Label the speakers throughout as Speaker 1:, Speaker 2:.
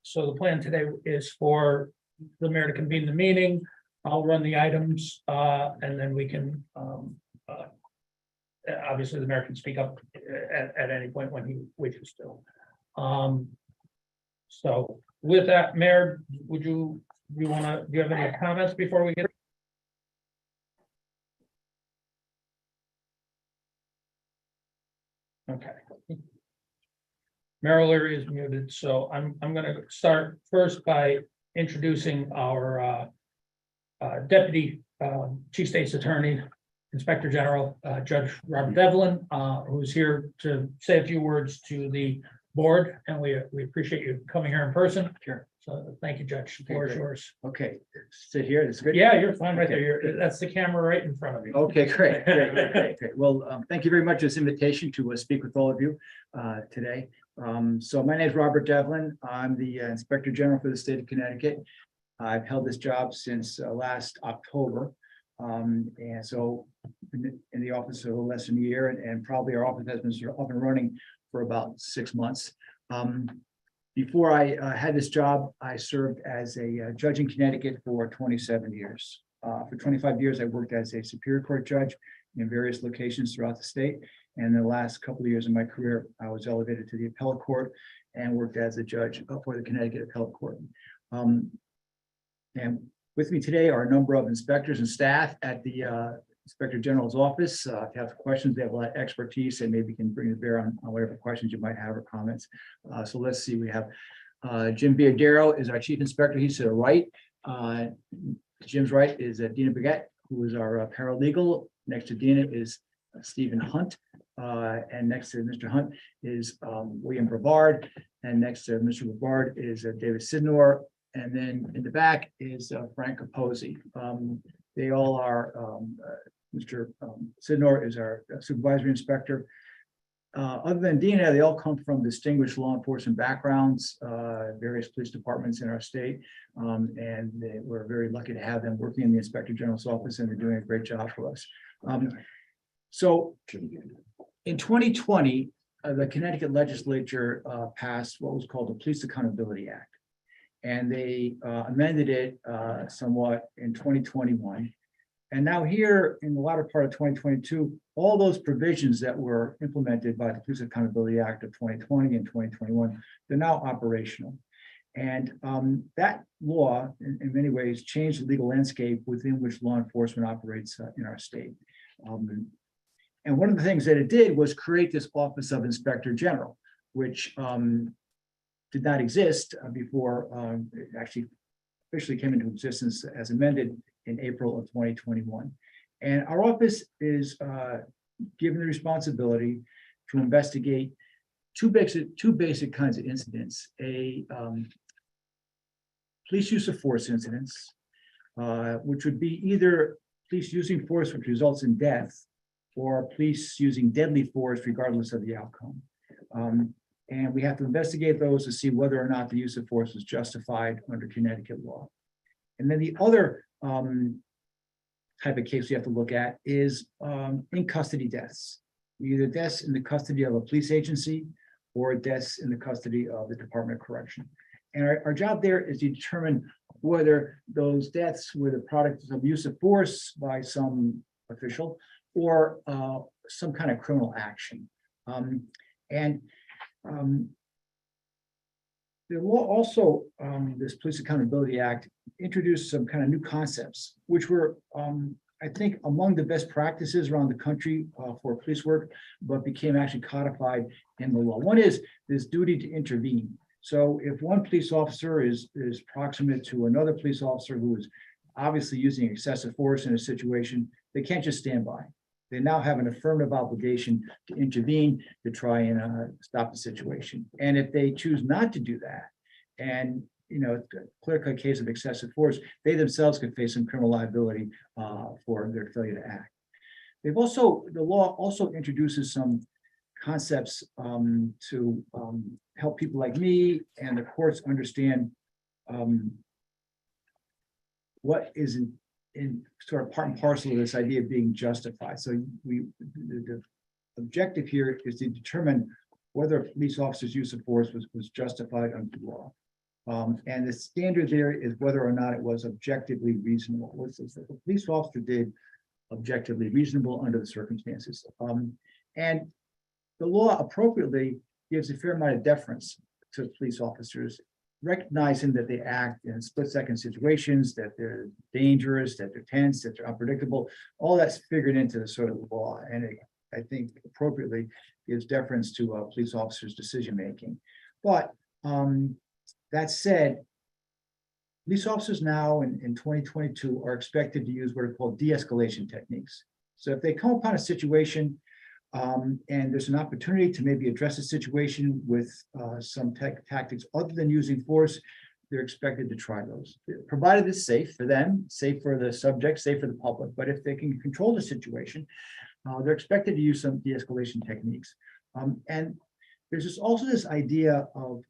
Speaker 1: So the plan today is for the mayor to convene the meeting. I'll run the items, and then we can, obviously the mayor can speak up at any point when he wishes to. So with that, Mayor, do you have any comments before we get? Okay. Mayor O'Leary is muted, so I'm gonna start first by introducing our Deputy Chief State's Attorney, Inspector General, Judge Robert Devlin, who's here to say a few words to the board, and we appreciate you coming here in person.
Speaker 2: Sure.
Speaker 1: So thank you, Judge. The floor is yours.
Speaker 2: Okay, sit here. It's good.
Speaker 1: Yeah, you're fine right there. That's the camera right in front of you.
Speaker 2: Okay, great. Well, thank you very much for this invitation to speak with all of you today. So my name is Robert Devlin. I'm the Inspector General for the state of Connecticut. I've held this job since last October. And so in the office a little less than a year, and probably our office has been sort of up and running for about 6 months. Before I had this job, I served as a judge in Connecticut for 27 years. For 25 years, I worked as a Superior Court judge in various locations throughout the state. And the last couple of years of my career, I was elevated to the appellate court and worked as a judge for the Connecticut Appellate Court. And with me today are a number of inspectors and staff at the Inspector General's office. If you have questions, they have a lot of expertise, and maybe can bring to bear on whatever questions you might have or comments. So let's see, we have Jim Biodero is our chief inspector. He's to the right. Jim's right is Dina Baguette, who is our paralegal. Next to Dina is Stephen Hunt. And next to Mr. Hunt is William Brevard. And next to Mr. Brevard is David Sidnor. And then in the back is Frank Capozzi. They all are, Mr. Sidnor is our supervisory inspector. Other than Dina, they all come from distinguished law enforcement backgrounds, various police departments in our state. And we're very lucky to have them working in the Inspector General's office, and they're doing a great job for us. So in 2020, the Connecticut legislature passed what was called the Police Accountability Act. And they amended it somewhat in 2021. And now here in the latter part of 2022, all those provisions that were implemented by the Police Accountability Act of 2020 and 2021, they're now operational. And that law, in many ways, changed the legal landscape within which law enforcement operates in our state. And one of the things that it did was create this Office of Inspector General, which did not exist before it actually officially came into existence as amended in April of 2021. And our office is given the responsibility to investigate two basic kinds of incidents: a police use of force incidents, which would be either police using force which results in death, or police using deadly force regardless of the outcome. And we have to investigate those to see whether or not the use of force was justified under Connecticut law. And then the other type of case we have to look at is in custody deaths, either deaths in the custody of a police agency or deaths in the custody of the Department of Correction. And our job there is to determine whether those deaths were the product of use of force by some official or some kind of criminal action. The law also, this Police Accountability Act, introduced some kind of new concepts, which were, I think, among the best practices around the country for police work, but became actually codified in the law. One is this duty to intervene. So if one police officer is proximate to another police officer who is obviously using excessive force in a situation, they can't just stand by. They now have an affirmative obligation to intervene to try and stop the situation. And if they choose not to do that, and a clear-cut case of excessive force, they themselves could face some criminal liability for their failure to act. The law also introduces some concepts to help people like me and the courts understand what is in sort of part and parcel of this idea of being justified. So the objective here is to determine whether a police officer's use of force was justified under the law. And the standard there is whether or not it was objectively reasonable. What the police officer did objectively reasonable under the circumstances. And the law appropriately gives a fair amount of deference to police officers, recognizing that they act in split-second situations, that they're dangerous, that they're tense, that they're unpredictable. All that's figured into the sort of law, and it, I think, appropriately gives deference to police officers' decision-making. But that said, police officers now in 2022 are expected to use what are called de-escalation techniques. So if they come upon a situation and there's an opportunity to maybe address a situation with some tactics other than using force, they're expected to try those, provided it's safe for them, safe for the subject, safe for the public. But if they can control the situation, they're expected to use some de-escalation techniques. And there's also this idea of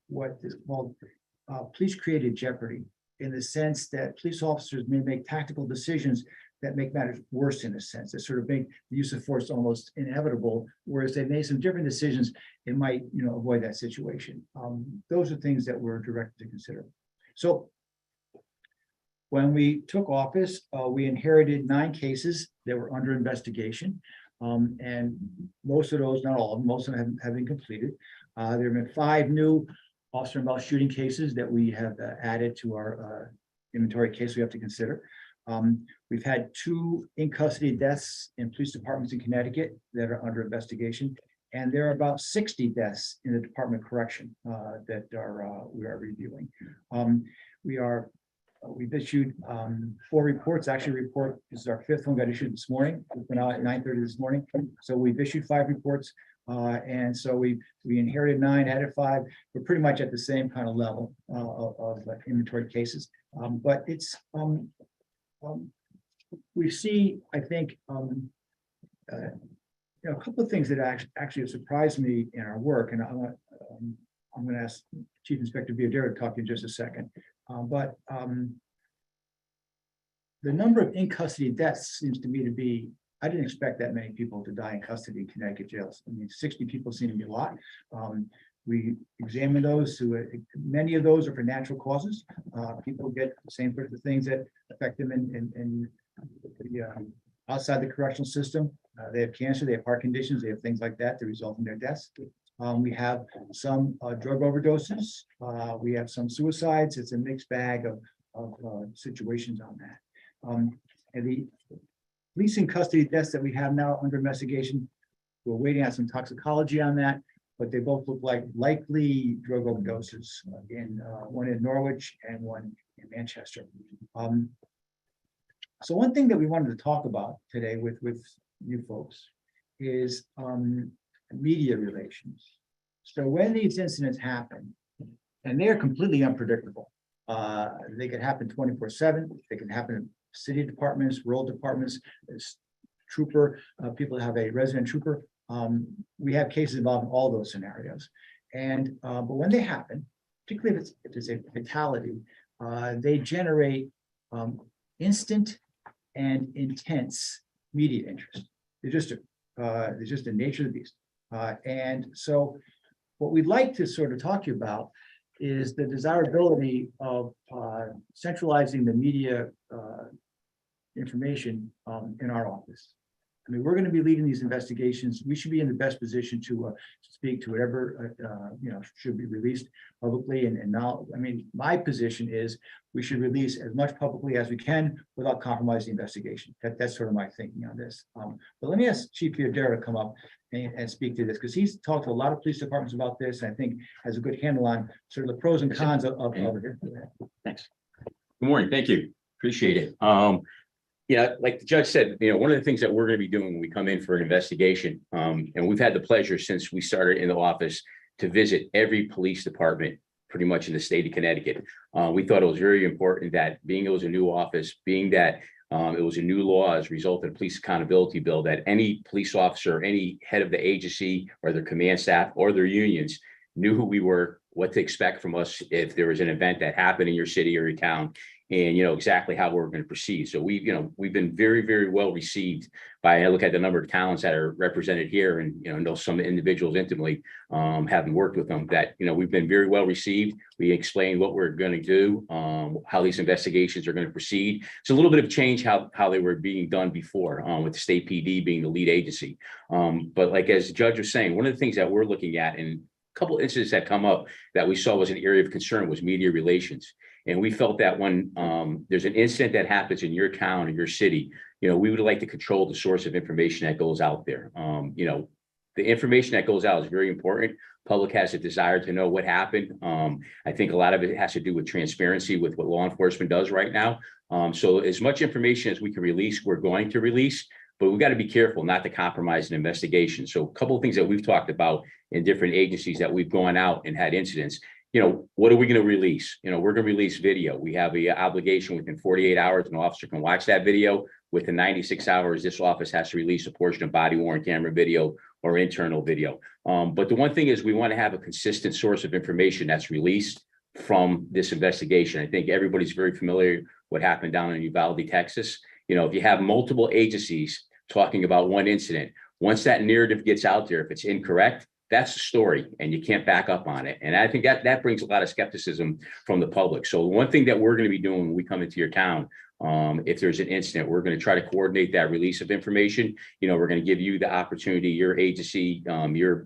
Speaker 2: what is called police-created jeopardy, in the sense that police officers may make tactical decisions that make matters worse, in a sense, that sort of make the use of force almost inevitable, whereas they made some different decisions, it might, avoid that situation. Those are things that we're directed to consider. So when we took office, we inherited 9 cases that were under investigation. And most of those, not all of them, most of them have been completed. There have been 5 new officer-involved shooting cases that we have added to our inventory case we have to consider. We've had 2 in-custody deaths in police departments in Connecticut that are under investigation, and there are about 60 deaths in the Department of Correction that we are reviewing. We've issued 4 reports. Actually, report is our 5th one, got issued this morning. It went out at 9:30 this morning. So we've issued 5 reports, and so we inherited 9, added 5. We're pretty much at the same kind of level of inventory cases, but it's we see, I think, a couple of things that actually have surprised me in our work, and I'm going to ask Chief Inspector Biodero to talk to you in just a second. But the number of in-custody deaths seems to me to be, I didn't expect that many people to die in custody in Connecticut jails. I mean, 60 people seem to be a lot. We examine those, many of those are for natural causes. People get the same sort of things that affect them in outside the correctional system. They have cancer, they have heart conditions, they have things like that result in their deaths. We have some drug overdoses. We have some suicides. It's a mixed bag of situations on that. And the police in custody deaths that we have now under investigation, we're waiting on some toxicology on that, but they both look like likely drug overdoses, one in Norwich and one in Manchester. So one thing that we wanted to talk about today with you folks is media relations. So when these incidents happen, and they're completely unpredictable, they could happen 24/7. They can happen in city departments, rural departments, trooper, people that have a resident trooper. We have cases involving all those scenarios. And but when they happen, particularly if it's a fatality, they generate instant and intense media interest. They're just the nature of the beast. And so what we'd like to sort of talk to you about is the desirability of centralizing the media information in our office. I mean, we're going to be leading these investigations. We should be in the best position to speak to whatever should be released publicly. And now, I mean, my position is we should release as much publicly as we can without compromising the investigation. That's sort of my thinking on this. But let me ask Chief Biodero to come up and speak to this, because he's talked to a lot of police departments about this, and I think has a good handle on sort of the pros and cons of it.
Speaker 3: Thanks. Good morning. Thank you. Appreciate it. Yeah, like the judge said, one of the things that we're going to be doing when we come in for an investigation, and we've had the pleasure since we started in the office to visit every police department pretty much in the state of Connecticut. We thought it was very important that being it was a new office, being that it was a new law as a result of the police accountability bill, that any police officer, any head of the agency or their command staff or their unions knew who we were, what to expect from us if there was an event that happened in your city or your town. and, exactly how we're going to proceed. So we've been very, very well received by, I look at the number of towns that are represented here, and, know some individuals intimately, having worked with them, that, we've been very well received. We explained what we're going to do, how these investigations are going to proceed. It's a little bit of change how they were being done before, with the state PD being the lead agency. But like, as the judge was saying, one of the things that we're looking at, and a couple of incidents that come up that we saw was an area of concern, was media relations. And we felt that when there's an incident that happens in your town or your city, we would like to control the source of information that goes out there. The information that goes out is very important. Public has a desire to know what happened. I think a lot of it has to do with transparency with what law enforcement does right now. So as much information as we can release, we're going to release, but we've got to be careful not to compromise an investigation. So a couple of things that we've talked about in different agencies that we've gone out and had incidents. What are we going to release? We're going to release video. We have the obligation within 48 hours, an officer can watch that video. Within 96 hours, this office has to release a portion of body worn camera video or internal video. But the one thing is, we want to have a consistent source of information that's released from this investigation. I think everybody's very familiar what happened down in Uvalde, Texas. If you have multiple agencies talking about one incident, once that narrative gets out there, if it's incorrect, that's the story, and you can't back up on it. And I think that brings a lot of skepticism from the public. So one thing that we're going to be doing when we come into your town, if there's an incident, we're going to try to coordinate that release of information. We're going to give you the opportunity, your agency, your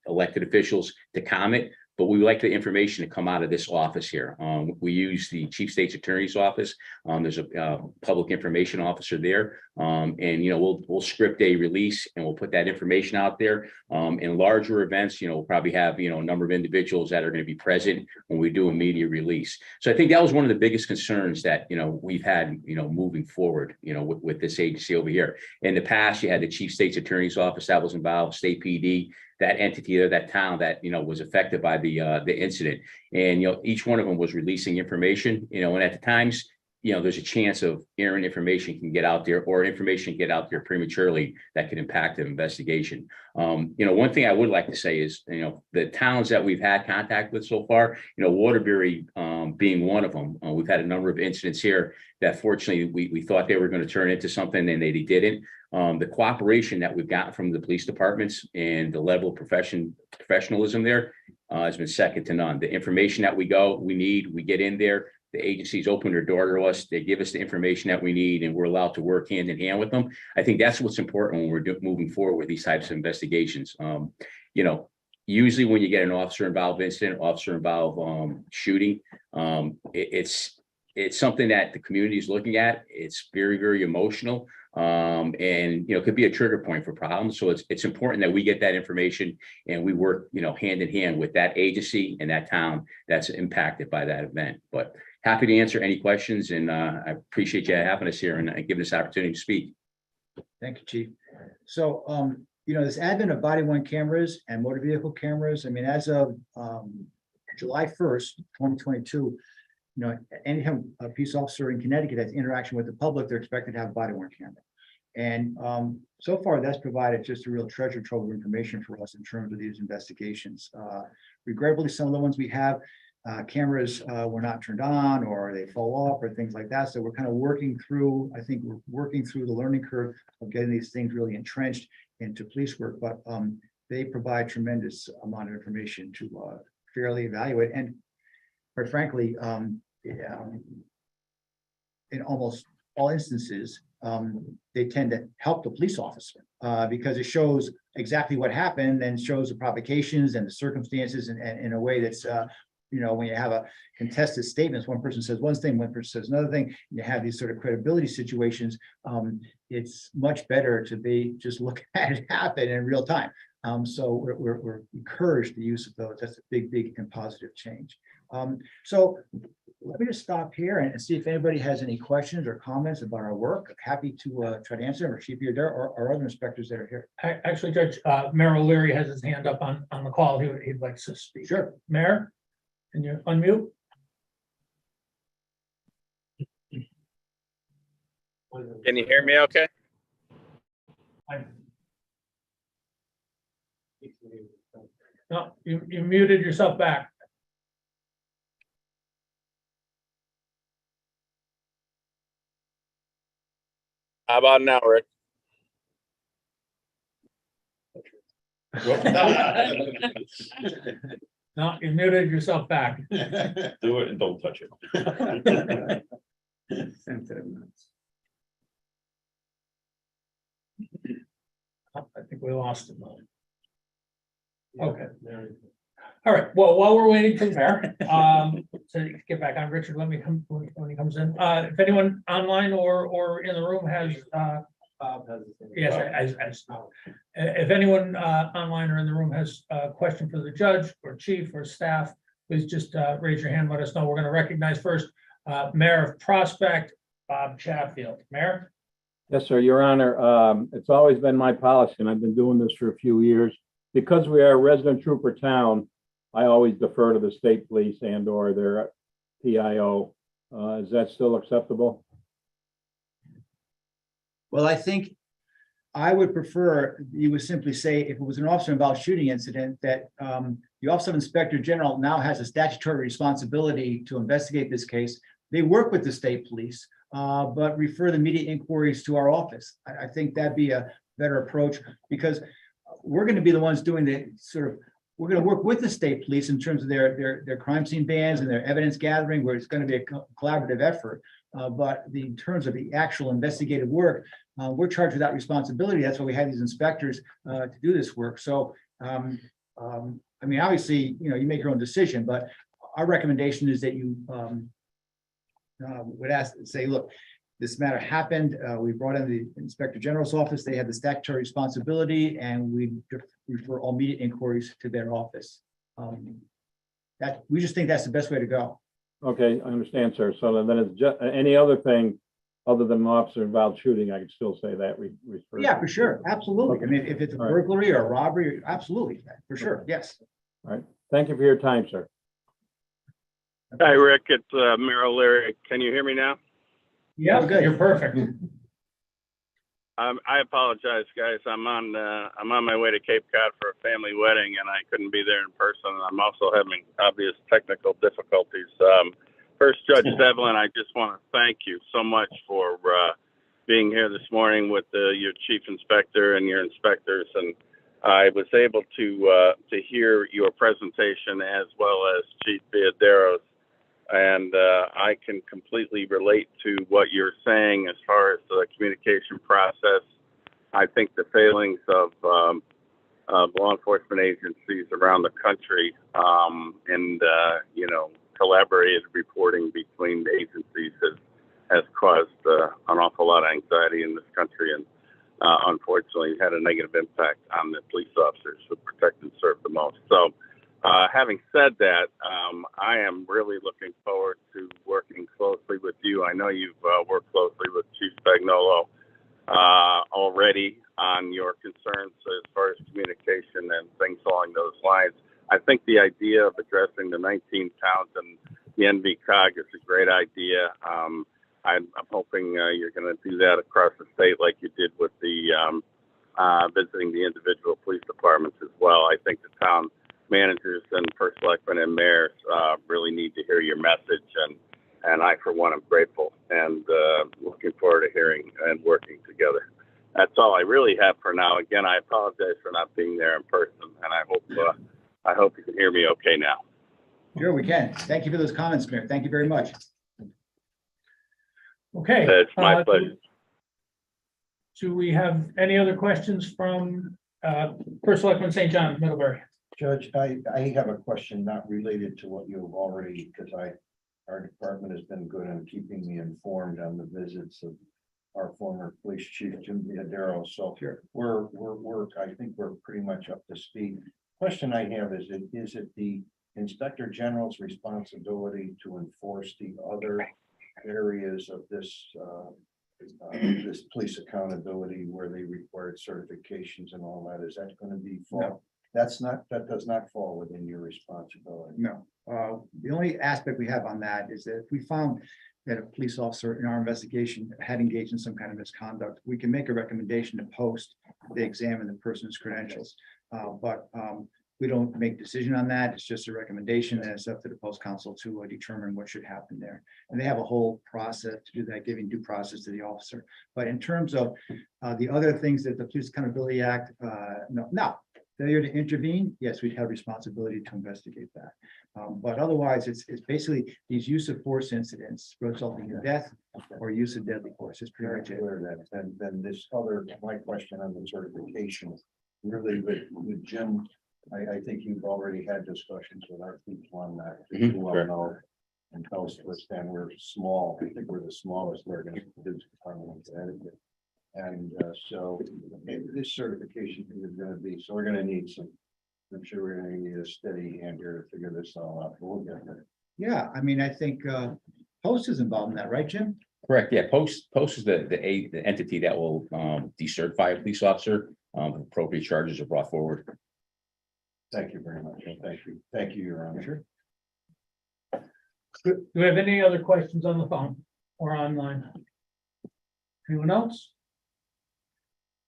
Speaker 3: elected officials, to comment. But we would like the information to come out of this office here. We use the Chief State's Attorney's Office. There's a public information officer there. And, we'll script a release, and we'll put that information out there. In larger events, we'll probably have, a number of individuals that are going to be present when we do a media release. So I think that was one of the biggest concerns that, we've had, moving forward, with this agency over here. In the past, you had the Chief State's Attorney's Office that was involved, state PD, that entity or that town that, was affected by the incident. And, each one of them was releasing information, and at the times, there's a chance of errant information can get out there, or information get out there prematurely that could impact the investigation. One thing I would like to say is, the towns that we've had contact with so far, Waterbury being one of them, we've had a number of incidents here that fortunately we thought they were going to turn into something, and they didn't. The cooperation that we've gotten from the police departments and the level of professionalism there has been second to none. The information that we get in there. The agencies open their door to us. They give us the information that we need, and we're allowed to work hand in hand with them. I think that's what's important when we're moving forward with these types of investigations. Usually when you get an officer involved incident, shooting, it's something that the community is looking at. It's very, very emotional. And it could be a trigger point for problems. So it's important that we get that information, and we work, hand in hand with that agency and that town that's impacted by that event. But happy to answer any questions, and I appreciate you having us here and giving us the opportunity to speak.
Speaker 2: Thank you, Chief. So, this advent of body worn cameras and motor vehicle cameras, as of July 1st, 2022, anytime a peace officer in Connecticut has interaction with the public, they're expected to have a body worn camera. And so far, that's provided just a real treasure trove of information for us in terms of these investigations. Regrettably, some of the ones we have, cameras were not turned on, or they fall off, or things like that. So we're kind of working through the learning curve of getting these things really entrenched into police work. But they provide tremendous amount of information to fairly evaluate. And quite frankly, in almost all instances, they tend to help the police officer because it shows exactly what happened and shows the provocations and the circumstances in a way that's when you have a contested statements, one person says one thing, one person says another thing, and you have these sort of credibility situations, it's much better to just look at it happen in real time. So we're encouraged the use of those. That's a big and positive change. So let me just stop here and see if anybody has any questions or comments about our work. I'm happy to try to answer them, or Chief Yoder or other inspectors that are here.
Speaker 1: Actually, Judge, Mayor O'Leary has his hand up on the call. He'd like to speak.
Speaker 2: Sure.
Speaker 1: Mayor, can you unmute?
Speaker 4: Can you hear me okay?
Speaker 1: No, you muted yourself back.
Speaker 4: How about now, Rick?
Speaker 1: No, you muted yourself back.
Speaker 5: Do it and don't touch it.
Speaker 1: I think we lost him. Okay. All right, well, while we're waiting for the mayor, to get back on, Richard, let me come, when he comes in, if anyone online or in the room has, yes, if anyone, online or in the room has a question for the judge or chief or staff, please just, raise your hand, let us know. We're gonna recognize first, Mayor of Prospect, Bob Chatfield. Mayor?
Speaker 6: Yes, sir, Your Honor. It's always been my policy, and I've been doing this for a few years. Because we are a resident trooper town, I always defer to the state police and or their PIO. Is that still acceptable?
Speaker 2: Well, I think I would prefer you would simply say if it was an officer involved shooting incident that the Office of Inspector General now has a statutory responsibility to investigate this case. They work with the state police, but refer the immediate inquiries to our office. I think that'd be a better approach because we're going to be the ones doing the we're going to work with the state police in terms of their crime scene bans and their evidence gathering, where it's going to be a collaborative effort. But in terms of the actual investigative work, we're charged with that responsibility. That's why we have these inspectors to do this work. So, I mean, obviously, you make your own decision, but our recommendation is that you would say, look, this matter happened. We brought in the Inspector General's office. They had the statutory responsibility, and we refer all immediate inquiries to their office. That we just think that's the best way to go.
Speaker 6: Okay, I understand, sir. So then it's just any other thing other than an officer involved shooting, I could still say that we refer.
Speaker 2: Yeah, for sure. Absolutely. I mean, if it's a
Speaker 6: All right.
Speaker 2: burglary or a robbery, absolutely, for sure. Yes.
Speaker 6: All right. Thank you for your time, sir.
Speaker 4: Hi, Rick. It's Mayor O'Leary. Can you hear me now?
Speaker 1: Yeah,
Speaker 2: Good.
Speaker 1: you're perfect.
Speaker 4: I apologize, guys. I'm on my way to Cape Cod for a family wedding, and I couldn't be there in person. And I'm also having obvious technical difficulties. First, Judge Devlin, I just want to thank you so much for being here this morning with your chief inspector and your inspectors. And I was able to hear your presentation as well as Chief Villadero's. And I can completely relate to what you're saying as far as the communication process. I think the failings of law enforcement agencies around the country and collaborated reporting between the agencies has caused an awful lot of anxiety in this country, and unfortunately had a negative impact on the police officers who protect and serve the most. So having said that, I am really looking forward to working closely with you. I know you've worked closely with Chief Spagnolo already on your concerns as far as communication and things along those lines. I think the idea of addressing the 19 towns and the NVCOG is a great idea. I'm hoping you're going to do that across the state like you did with the visiting the individual police departments as well. I think the town managers and first selectmen and mayors really need to hear your message, and I, for one, am grateful and looking forward to hearing and working together. That's all I really have for now. Again, I apologize for not being there in person, and I hope you can hear me okay now.
Speaker 2: Sure, we can. Thank you for those comments, Mayor. Thank you very much.
Speaker 1: Okay.
Speaker 4: It's my pleasure.
Speaker 1: Do we have any other questions from First Selectman St. John, Middlebury?
Speaker 7: Judge, I have a question not related to what you've already, because our department has been good on keeping me informed on the visits of our former police chief, Jim Villaderos. So
Speaker 2: Sure.
Speaker 7: I think we're pretty much up to speed. Question I have is it the Inspector General's responsibility to enforce the other areas of this police accountability where they required certifications and all that? Is that going to be fall?
Speaker 2: No.
Speaker 7: That does not fall within your responsibility.
Speaker 2: No. The only aspect we have on that is that if we found that a police officer in our investigation had engaged in some kind of misconduct, we can make a recommendation to post, they examine the person's credentials. But We don't make decision on that. It's just a recommendation, and it's up to the post council to determine what should happen there. And they have a whole process to do that, giving due process to the officer. But in terms of the other things that the Police Accountability Act, no. Failure to intervene, yes, we'd have responsibility to investigate that. But otherwise, it's basically these use of force incidents resulting in death or use of deadly force. It's pretty much it.
Speaker 7: And then this other, my question on the certification, really with Jim, I think you've already had discussions with our people on that. You well know, and tell us, understand we're small. I think we're the smallest organization department in Connecticut. And so this certification is going to be, so we're going to need some, I'm sure we're going to need a steady hand here to figure this all out. But we'll get there.
Speaker 2: Yeah, I mean, I think Post is involved in that, right, Jim?
Speaker 3: Correct, yeah, Post is the entity that will decertify a police officer, appropriate charges are brought forward.
Speaker 7: Thank you very much. Thank you, Your Honor.
Speaker 2: Sure.
Speaker 1: Do we have any other questions on the phone or online? Anyone else?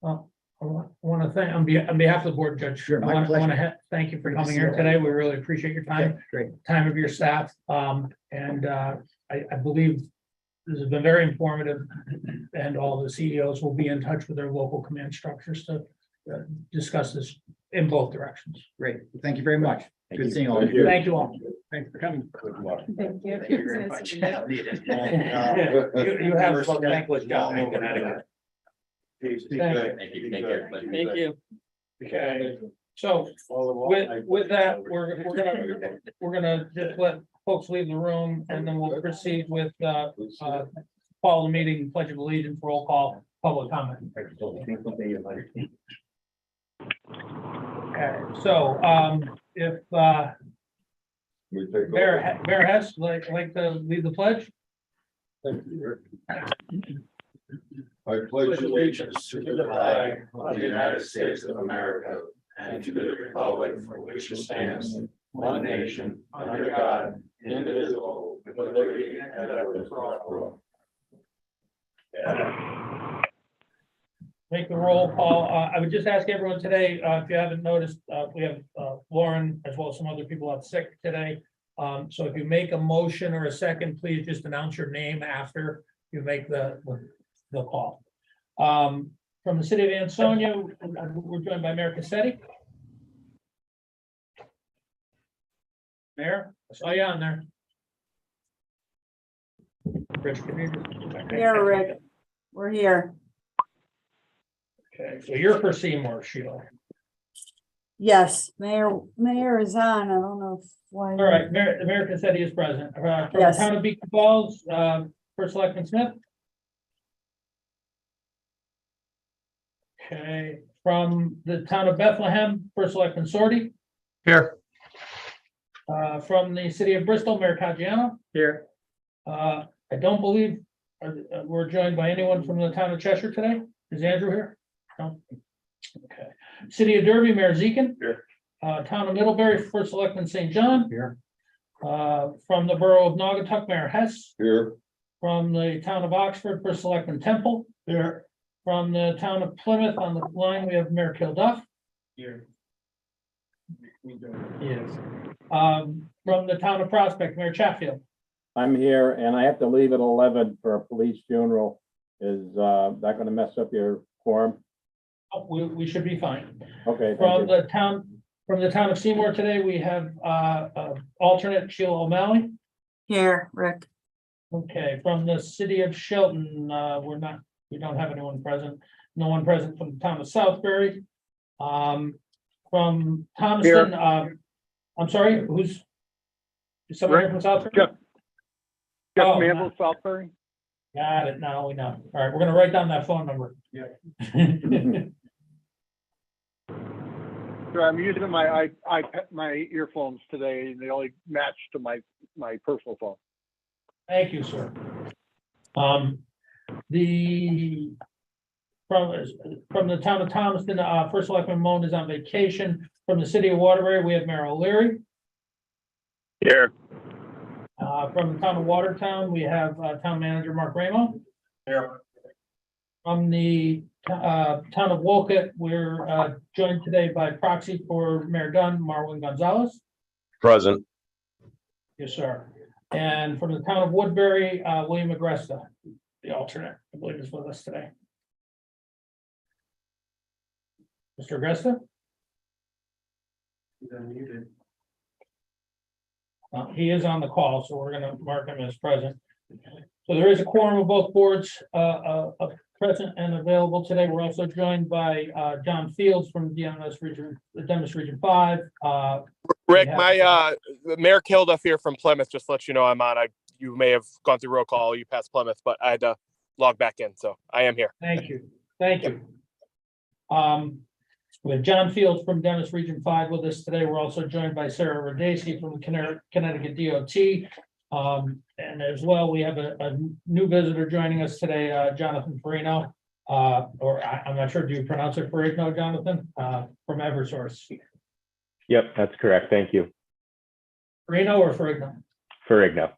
Speaker 1: Well, I want to thank, on behalf of the board, Judge.
Speaker 2: Sure, my
Speaker 1: I want
Speaker 2: pleasure.
Speaker 1: to thank you for
Speaker 2: Good to
Speaker 1: coming
Speaker 2: see
Speaker 1: here
Speaker 2: you.
Speaker 1: today. We really appreciate your
Speaker 2: Okay,
Speaker 1: time,
Speaker 2: great.
Speaker 1: time of your staff. And I believe this has been very informative, and all the CEOs will be in touch with their local command structures to discuss this in both directions.
Speaker 2: Great. Thank you very much.
Speaker 3: Thank
Speaker 2: Good
Speaker 3: you.
Speaker 2: seeing all of
Speaker 6: Thank
Speaker 2: you.
Speaker 6: you.
Speaker 1: Thank you all.
Speaker 2: Thanks for coming.
Speaker 7: Good luck.
Speaker 8: Thank you.
Speaker 2: Thank you very much.
Speaker 1: You have a thankless job in Connecticut.
Speaker 3: Thank you, take care.
Speaker 1: Thank you. Okay, so with that, we're gonna just let folks leave the room, and then we'll proceed with follow the meeting, pledge of allegiance, roll call, public comment. Okay, so if Mayor Hess like to lead the pledge.
Speaker 9: I pledge allegiance to the flag of the United States of America and to the republic for which it stands, one nation, under God, indivisible, with liberty and justice for all.
Speaker 1: Make the roll call. I would just ask everyone today, if you haven't noticed, we have Lauren as well as some other people out sick today. So if you make a motion or a second, please just announce your name after you make the call. From the city of Ansonia, we're joined by Mayor Cassetti. Mayor, I saw you on there. Rich, can you just-
Speaker 8: Here, Rick, we're here.
Speaker 1: Okay, so you're for Seymour, Sheila.
Speaker 8: Yes, Mayor is on. I don't know why.
Speaker 1: All right, Mayor Cassetti is present. From the
Speaker 8: Yes.
Speaker 1: town of Beacon Falls, First Selectman Smith. Okay, from the town of Bethlehem, First Selectman Sorty.
Speaker 5: Here.
Speaker 1: From the city of Bristol, Mayor Caggiano.
Speaker 2: Here.
Speaker 1: I don't believe we're joined by anyone from the town of Cheshire today. Is Andrew here? No. Okay. City of Derby, Mayor Zekin.
Speaker 5: Here.
Speaker 1: Town of Middlebury, First Selectman St. John.
Speaker 2: Here.
Speaker 1: From the borough of Naugatuck, Mayor Hess.
Speaker 9: Here.
Speaker 1: From the town of Oxford, First Selectman Temple. Here. From the town of Plymouth, on the line, we have Mayor Kilduff. Here. Yes. From the town of Prospect, Mayor Chatfield.
Speaker 6: I'm here and I have to leave at 11 for a police funeral. Is that going to mess up your quorum?
Speaker 1: Oh, we should be fine.
Speaker 6: Okay. thank
Speaker 1: From
Speaker 6: you.
Speaker 1: the town of Seymour today, we have alternate Sheila O'Malley.
Speaker 8: Here, Rick.
Speaker 1: Okay, from the city of Shelton, we don't have anyone present. No one present from the town of Southbury. From Thomaston, I'm sorry, is someone here from Southbury?
Speaker 10: Jeff. Jeff
Speaker 1: Oh,
Speaker 10: Manville, Southbury.
Speaker 1: Got it, now we know. All right, we're gonna write down that phone number.
Speaker 2: Yeah.
Speaker 10: So I'm using my my earphones today, and they only match to my personal phone.
Speaker 1: Thank you, sir. From the town of Thomaston, First Selectman Moan is on vacation. From the city of Waterbury, we have Mayor O'Leary.
Speaker 4: Here.
Speaker 1: From the town of Watertown, we have Town Manager Mark Ramo.
Speaker 5: Here.
Speaker 1: From the town of Wolcott, we're joined today by proxy for Mayor Dunn, Marwin Gonzalez.
Speaker 5: Present.
Speaker 1: Yes, sir. And from the town of Woodbury, William Agresta, the alternate, I believe is with us today. Mr. Agresta? He is on the call, so we're gonna mark him as present. So there is a quorum of both boards present and available today. We're also joined by John Fields from DMS Region, the Dennis Region 5.
Speaker 11: Rick,
Speaker 1: Yeah.
Speaker 11: Mayor Kilduff here from Plymouth, just to let you know I'm on. You may have gone through roll call, you passed Plymouth, but I had to log back in, so I am here.
Speaker 1: Thank you. Thank you. We have John Fields from Dennis Region 5 with us today. We're also joined by Sarah Rodasky from the Connecticut DOT. And as well, we have a new visitor joining us today, Jonathan Farino. I'm not sure, do you pronounce it Farino, Jonathan? From Eversource.
Speaker 12: Yep, that's correct. Thank you.
Speaker 1: Farino or Farino?
Speaker 12: Ferrigno.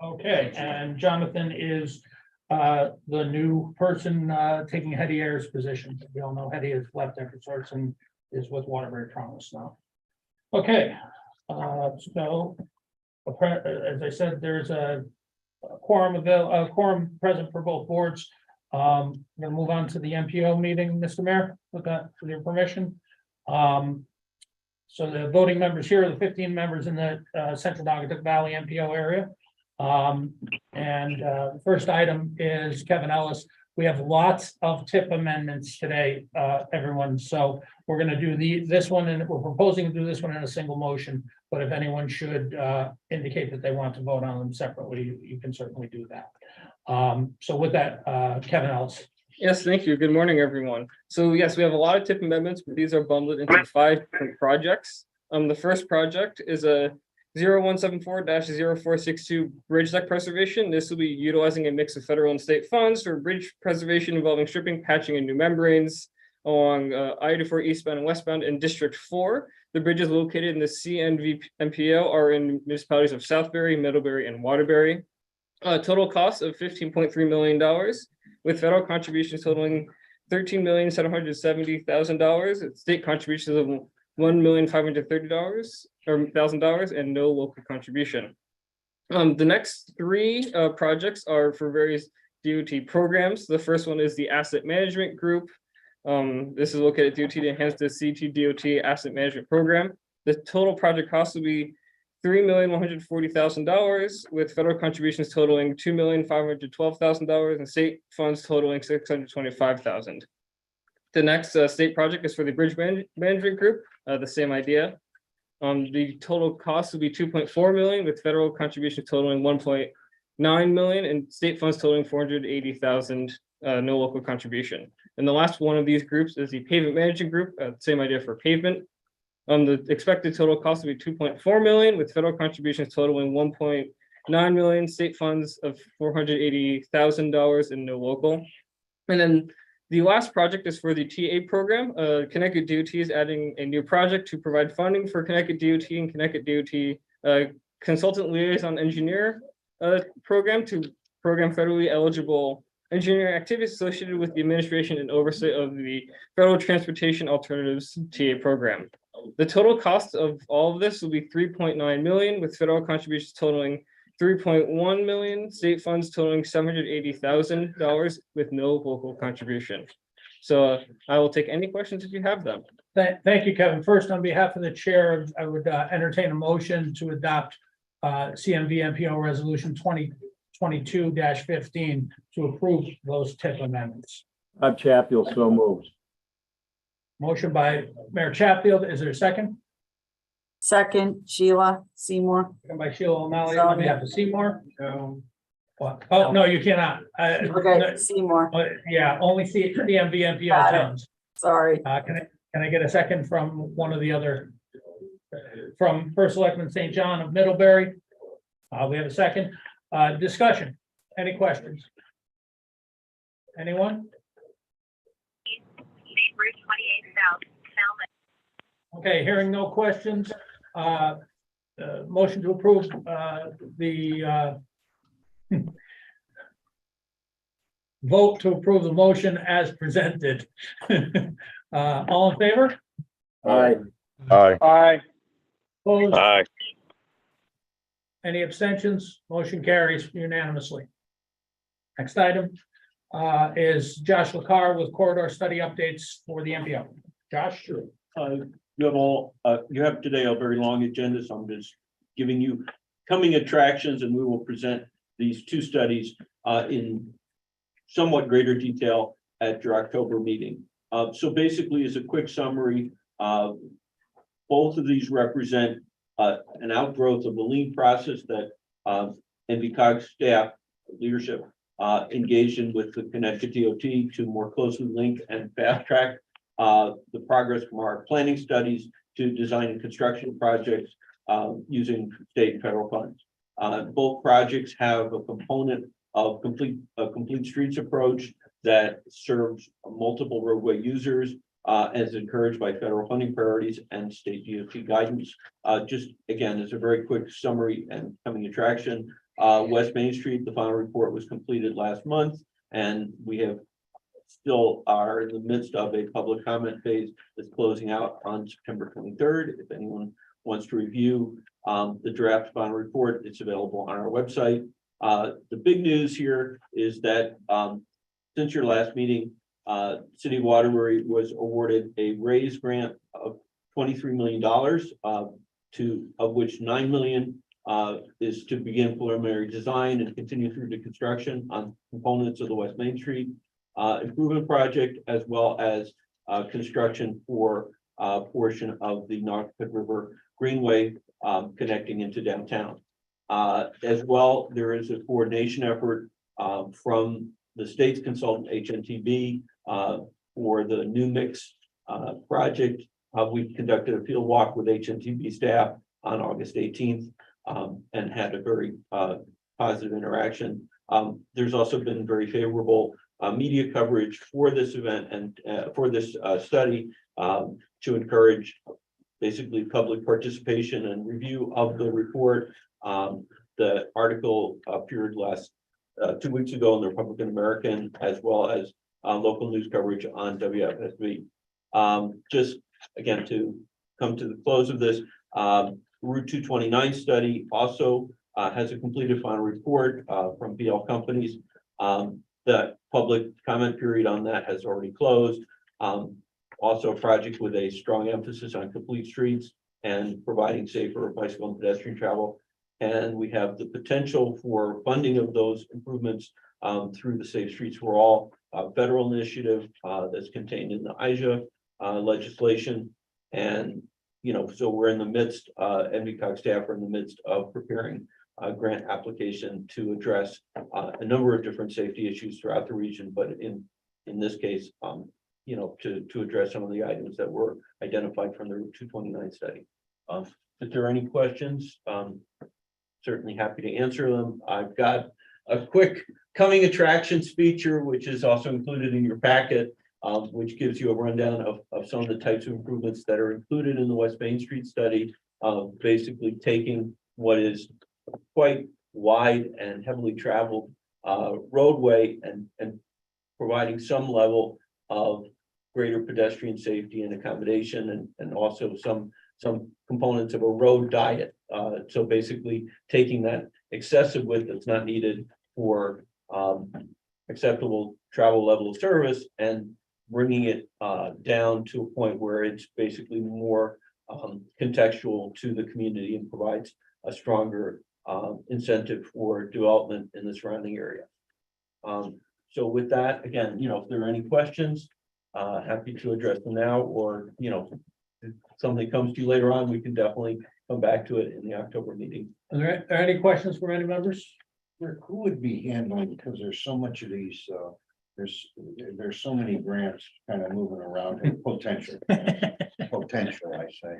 Speaker 1: Okay, and Jonathan is the new person taking Hetty Ayer's position. We all know Hetty has left Eversource and is with Waterbury Promise now. Okay, so as I said, there's a quorum present for both boards. I'm gonna move on to the MPO meeting, Mr. Mayor, with your permission. So the voting members here are the 15 members in the Central Naugatuck Valley MPO area. The first item is Kevin Ellis. We have lots of tip amendments today, everyone. So we're going to do this one, and we're proposing to do this one in a single motion. But if anyone should indicate that they want to vote on them separately, you can certainly do that. So with that, Kevin Ellis.
Speaker 13: Yes, thank you. Good morning, everyone. So yes, we have a lot of tip amendments, but these are bundled into 5 different projects. The first project is a 0174-0462 bridge deck preservation. This will be utilizing a mix of federal and state funds for bridge preservation involving stripping, patching, and new membranes along I-84 eastbound and westbound in District 4. The bridges located in the CNVMPO are in municipalities of Southbury, Middlebury, and Waterbury. Total cost of $15.3 million, with federal contributions totaling $13,770,000, state contributions of $1,530,000 and no local contribution. The next 3 projects are for various DOT programs. The first one is the Asset Management Group. This is located at DOT to enhance the CTDOT Asset Management Program. The total project cost will be $3,140,000, with federal contributions totaling $2,512,000 and state funds totaling $625,000. The next state project is for the Bridge Management Group, the same idea. The total cost will be $2.4 million, with federal contributions totaling $1.9 million and state funds totaling $480,000, no local contribution. And the last one of these groups is the Pavement Management Group, same idea for pavement. The expected total cost will be $2.4 million, with federal contributions totaling $1.9 million, state funds of $480,000 and no local. And then the last project is for the TA program. Connecticut DOT is adding a new project to provide funding for Connecticut DOT and Connecticut DOT Consultant Liaison Engineer program to program federally eligible engineering activities associated with the administration and oversight of the Federal Transportation Alternatives TA program. The total cost of all of this will be $3.9 million, with federal contributions totaling $3.1 million, state funds totaling $780,000 with no local contribution. So I will take any questions if you have them.
Speaker 1: Thank you, Kevin. First, on behalf of the chair, I would entertain a motion to adopt CNVMPO Resolution 2022-15 to approve those tip amendments.
Speaker 6: Bob Chatfield, so moved.
Speaker 1: Motion by Mayor Chatfield. Is there a second?
Speaker 8: Second, Sheila Seymour.
Speaker 1: Second by Sheila O'Malley on behalf of Seymour. What? Oh, no, you cannot.
Speaker 8: Okay, Seymour.
Speaker 1: Yeah, only CNVMPO
Speaker 8: Got it.
Speaker 1: towns.
Speaker 8: Sorry.
Speaker 1: Can I get a second from one of the other, from First Selectman St. John of Middlebury? We have a second. Discussion. Any questions? Anyone? Okay, hearing no questions. Motion to approve the vote to approve the motion as presented. All in favor?
Speaker 6: Aye.
Speaker 12: Aye.
Speaker 10: Aye.
Speaker 1: Opposed?
Speaker 4: Aye.
Speaker 1: Any abstentions? Motion carries unanimously. Next item is Josh LaCar with corridor study updates for the MPO. Josh? Sure.
Speaker 5: You have today a very long agenda, so I'm just giving you coming attractions, and we will present these two studies in somewhat greater detail at your October meeting. So basically, as a quick summary, both of these represent an outgrowth of the lean process that NVCOG staff leadership engaged in with the Connecticut DOT to more closely link and fast track the progress from our planning studies to design and construction projects using state and federal funds. Both projects have a component of a complete streets approach that serves multiple roadway users as encouraged by federal funding priorities and state DOT guidance. Just again, as a very quick summary and coming attraction, West Main Street, the final report was completed last month, and we have still are in the midst of a public comment phase that's closing out on September 23rd. If anyone wants to review the draft final report, it's available on our website. The big news here is that since your last meeting, City of Waterbury was awarded a raise grant of $23 million, of which $9 million is to begin preliminary design and continue through to construction on components of the West Main Street improvement project, as well as construction for a portion of the Northwood River Greenway connecting into downtown. As well, there is a coordination effort from the state's consultant HNTB for the new mix project. We conducted a field walk with HNTB staff on August 18th and had a very positive interaction. There's also been very favorable media coverage for this event and for this study to encourage basically public participation and review of the report. The article appeared last 2 weeks ago in the Republican American, as well as local news coverage on WFSB. Just again, to come to the close of this, Route 229 study also has a completed final report from BL Companies. The public comment period on that has already closed. Also a project with a strong emphasis on complete streets and providing safer bicycle and pedestrian travel. And we have the potential for funding of those improvements through the Safe Streets for All federal initiative that's contained in the IJA legislation. And, you know, so we're in the midst, NVCOG staff are in the midst of preparing a grant application to address a number of different safety issues throughout the region, but in this case, you know, to address some of the items that were identified from the Route 229 study. If there are any questions, certainly happy to answer them. I've got a quick coming attractions feature, which is also included in your packet, which gives you a rundown of some of the types of improvements that are included in the West Main Street study, basically taking what is quite wide and heavily traveled roadway and providing some level of greater pedestrian safety and accommodation, and also some components of a road diet. So basically taking that excessive width that's not needed for acceptable travel level of service and bringing it down to a point where it's basically more contextual to the community and provides a stronger incentive for development in the surrounding area. So with that, again, you know, if there are any questions, happy to address them now, or, you know, if something comes to you later on, we can definitely come back to it in the October meeting.
Speaker 1: Are there any questions from any members?
Speaker 7: Rick, who would be handling, because there's so much of these, there's so many grants kind of moving around here, potential, I say.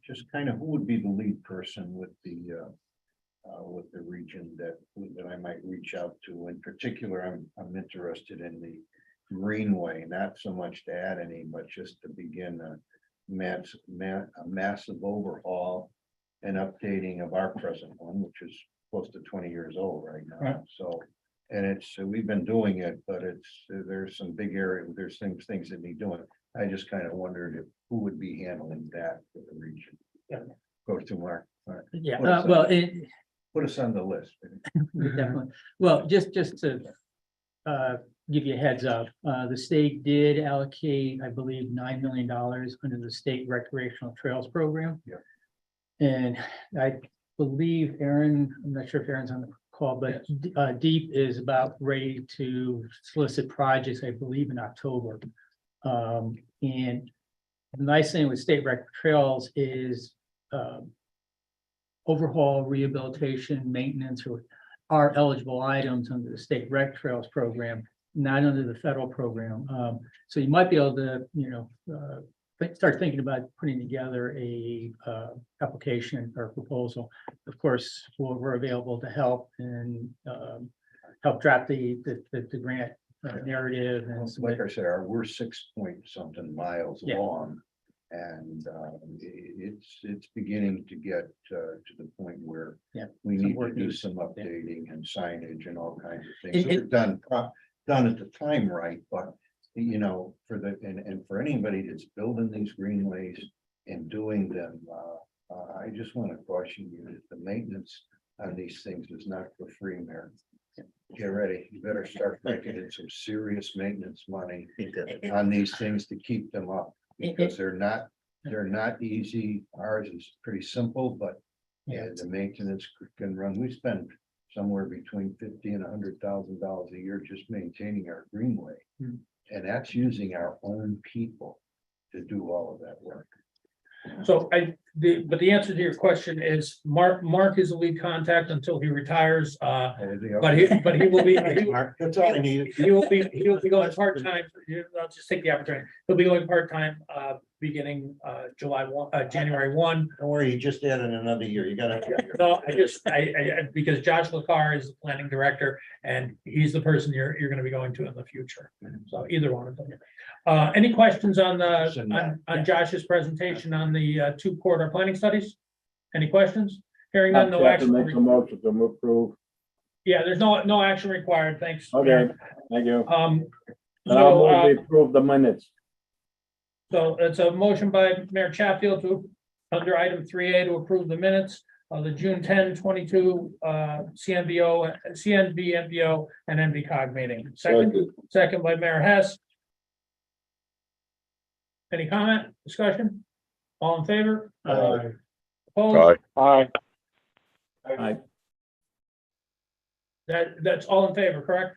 Speaker 7: Just kind of who would be the lead person with the region that I might reach out to? In particular, I'm interested in the Greenway, not so much to add any, but just to begin a massive overhaul and updating of our present one, which is close to 20 years old right now.
Speaker 1: Right.
Speaker 7: So And it's, we've been doing it, but there's some big area, there's things that need doing. I just kind of wondered who would be handling that for the region.
Speaker 1: Yeah.
Speaker 7: Go to Mark. All right.
Speaker 1: Yeah,
Speaker 7: What is
Speaker 1: well,
Speaker 7: that? Put us on the list.
Speaker 2: Definitely. Well, just to give you a heads up, the state did allocate, I believe, $9 million under the state recreational trails program.
Speaker 7: Yeah.
Speaker 2: And I believe Aaron, I'm not sure if Aaron's on the call, but Deep is about ready to solicit projects, I believe, in October. And the nice thing with state rec trails is overhaul, rehabilitation, maintenance are eligible items under the state rec trails program, not under the federal program. So you might be able to, start thinking about putting together a application or proposal. Of course, we're available to help and help draft the grant narrative and
Speaker 7: Like I said, we're 6-point-something miles
Speaker 2: Yeah.
Speaker 7: long. And it's beginning to get to the point where
Speaker 2: Yeah,
Speaker 7: we
Speaker 2: some
Speaker 7: need to
Speaker 2: work
Speaker 7: do
Speaker 2: needs-
Speaker 7: some
Speaker 2: yeah.
Speaker 7: updating and signage and all kinds of
Speaker 2: It-
Speaker 7: things. So
Speaker 2: it-
Speaker 7: they're done at the time right, but for and for anybody that's building these greenways and doing them, I just want to caution you that the maintenance on these things is not for free, Mayor. Get ready, you better start thinking in some serious maintenance money on these things to keep them up. Because they're not easy. Ours is pretty simple, but the maintenance can run. We spend somewhere between $50,000 and $100,000 a year just maintaining our greenway.
Speaker 2: Hmm.
Speaker 7: And that's using our own people to do all of that work.
Speaker 1: So but the answer to your question is Mark is the lead contact until he retires. But he will be,
Speaker 7: That's all I needed.
Speaker 1: he will be going part-time. I'll just take the opportunity. He'll be going part-time, beginning, January 1.
Speaker 7: Don't worry, you just added another year. You gotta.
Speaker 1: No, because Josh LaCar is the planning director and he's the person you're gonna be going to in the future. So either one of them. Any questions on Josh's presentation on the 2 corridor planning studies? Any questions? Hearing none, no action.
Speaker 6: Make a motion to approve.
Speaker 1: Yeah, there's no action required. Thanks.
Speaker 6: Okay, thank you.
Speaker 1: Um,
Speaker 6: And I'll
Speaker 1: so,
Speaker 6: move to approve the minutes.
Speaker 1: so it's a motion by Mayor Chatfield to, under item 3A, to approve the minutes of the June 10, 22 CNVMPO and NVCOG meeting. Second by Mayor Hess. Any comment, discussion? All in favor?
Speaker 6: Aye.
Speaker 1: Opposed?
Speaker 10: Aye.
Speaker 6: Aye.
Speaker 1: That's all in favor, correct?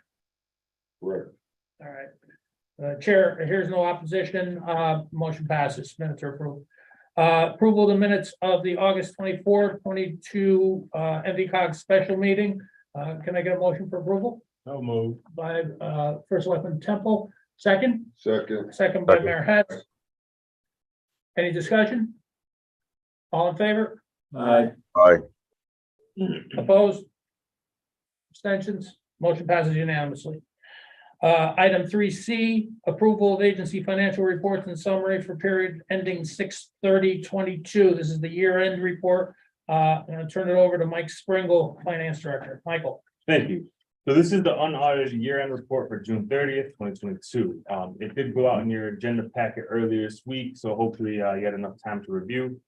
Speaker 7: Right.
Speaker 1: All right. Chair, here's no opposition. Motion passes. Minutes are approved. Approval of the minutes of the August 24, 22 NVCOG special meeting. Can I get a motion for approval?
Speaker 7: No move.
Speaker 1: By First Selectman Temple, second
Speaker 9: Second.
Speaker 1: by Mayor Hess. Any discussion? All in favor?
Speaker 6: Aye.
Speaker 1: Opposed? Abstentions? Motion passes unanimously. Item 3C, approval of agency financial reports and summary for period ending 6/30/22. This is the year-end report. I'm gonna turn it over to Mike Springle, Finance Director. Michael.
Speaker 14: Thank you. So this is the unaudited year-end report for June 30th, 2022. It did go out in your agenda packet earlier this week, so hopefully you had enough time to review.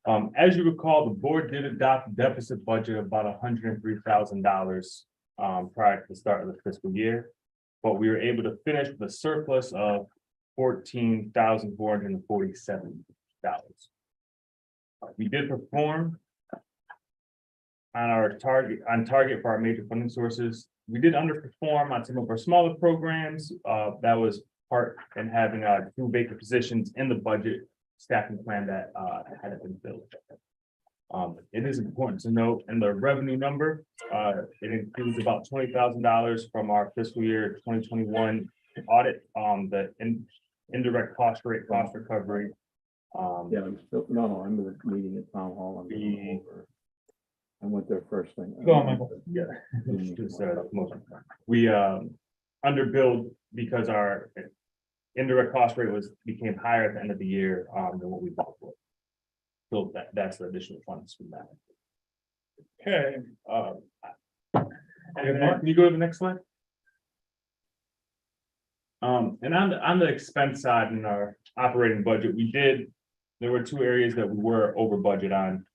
Speaker 14: As you recall, the board did adopt a deficit budget of about $103,000 prior to the start of the fiscal year. But we were able to finish with a surplus of $14,447. We did perform on target for our major funding sources. We did underperform on some of our smaller programs. That was part in having 2 vacant positions in the budget staffing plan that hadn't been filled. It is important to note in the revenue number, it includes about $20,000 from our fiscal year 2021 audit, the indirect cost recovery.
Speaker 6: Yeah, I'm still, I'm in the meeting at Town Hall. I went there first thing.
Speaker 1: Go on, Michael.
Speaker 14: Yeah. We underbilled because our indirect cost rate became higher at the end of the year than what we bought for. So that's the additional funds from that.
Speaker 1: Okay.
Speaker 14: And then, can you go to the next slide? And on the expense side in our operating budget, there were two areas that we were over budget on.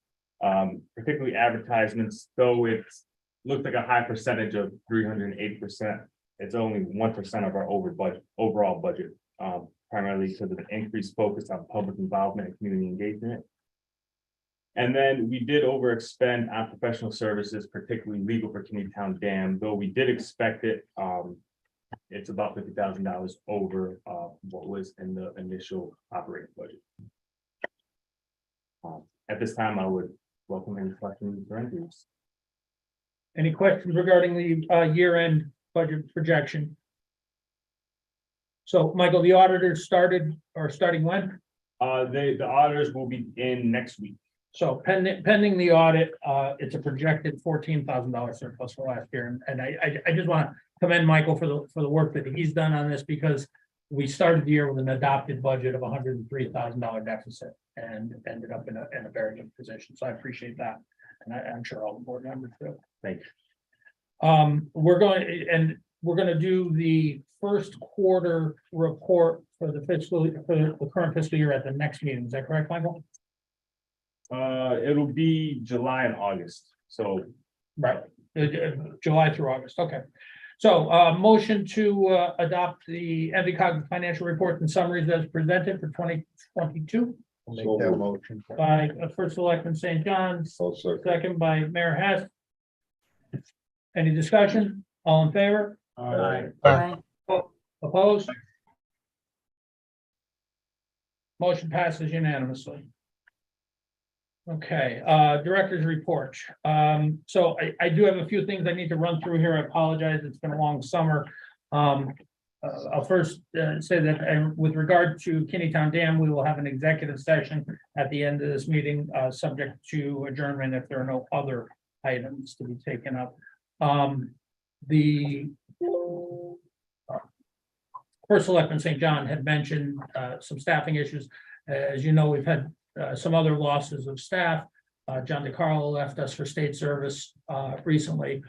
Speaker 14: Particularly advertisements, though it's looked like a high percentage of 308%. It's only 1% of our overall budget, primarily because of the increased focus on public involvement and community engagement. And then we did overexpend on professional services, particularly legal for Town Dam, though we did expect it. It's about $50,000 over what was in the initial operating budget. At this time, I would welcome any questions or interviews.
Speaker 1: Any questions regarding the year-end budget projection? So, Michael, the auditors starting when?
Speaker 14: The auditors will be in next week.
Speaker 1: So pending the audit, it's a projected $14,000 surplus for last year. And I just want to commend Michael for the work that he's done on this, because we started the year with an adopted budget of $103,000 deficit and ended up in a very good position. So I appreciate that. And I'm sure all the board members do.
Speaker 14: Thank you.
Speaker 1: We're going to do the first quarter report for the current fiscal year at the next meeting. Is that correct, Michael?
Speaker 14: It'll be July and August, so.
Speaker 1: Right, July through August, okay. So, motion to adopt the NVCOG financial report and summaries as presented for 2022.
Speaker 7: Make that motion.
Speaker 1: By First Selectman St. John, second by Mayor Hess. Any discussion? All in favor?
Speaker 14: Aye.
Speaker 1: Opposed? Motion passes unanimously. Okay, director's report. So I do have a few things I need to run through here. I apologize. It's been a long summer. I'll first say that with regard to Town Dam, we will have an executive session at the end of this meeting, subject to adjournment if there are no other items to be taken up. The First Selectman St. John had mentioned some staffing issues. As you know, we've had some other losses of staff. John DeCarlo left us for state service recently.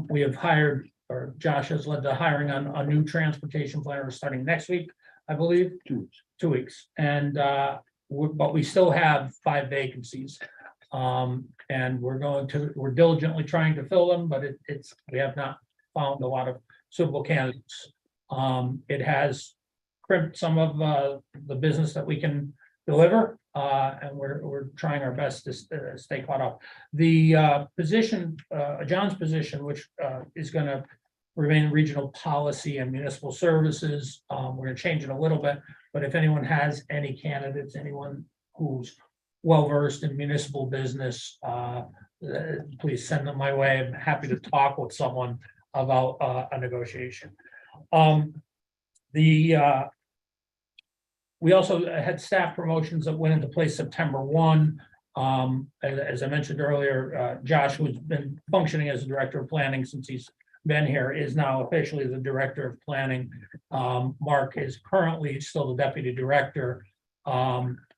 Speaker 1: We have hired, or Josh has led the hiring on a new transportation planner starting next week, I believe.
Speaker 2: 2 weeks.
Speaker 1: 2 weeks. And but we still have 5 vacancies. And we're diligently trying to fill them, but we have not found a lot of suitable candidates. It has crimped some of the business that we can deliver, and we're trying our best to stay caught up. The position, John's position, which is going to remain regional policy and municipal services, we're going to change it a little bit. But if anyone has any candidates, anyone who's well-versed in municipal business, please send them my way. I'm happy to talk with someone about a negotiation. We also had staff promotions that went into place September 1. As I mentioned earlier, Josh, who's been functioning as a director of planning since he's been here, is now officially the director of planning. Mark is currently still the deputy director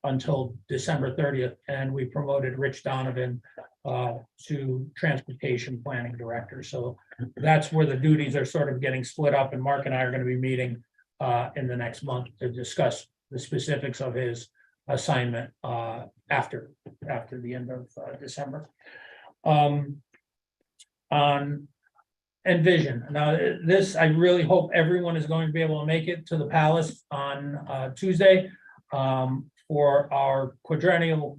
Speaker 1: until December 30th, and we promoted Rich Donovan to transportation planning director. So that's where the duties are sort of getting split up, and Mark and I are going to be meeting in the next month to discuss the specifics of his assignment after the end of December. On Envision. Now, this, I really hope everyone is going to be able to make it to the Palace on Tuesday for our quadrennial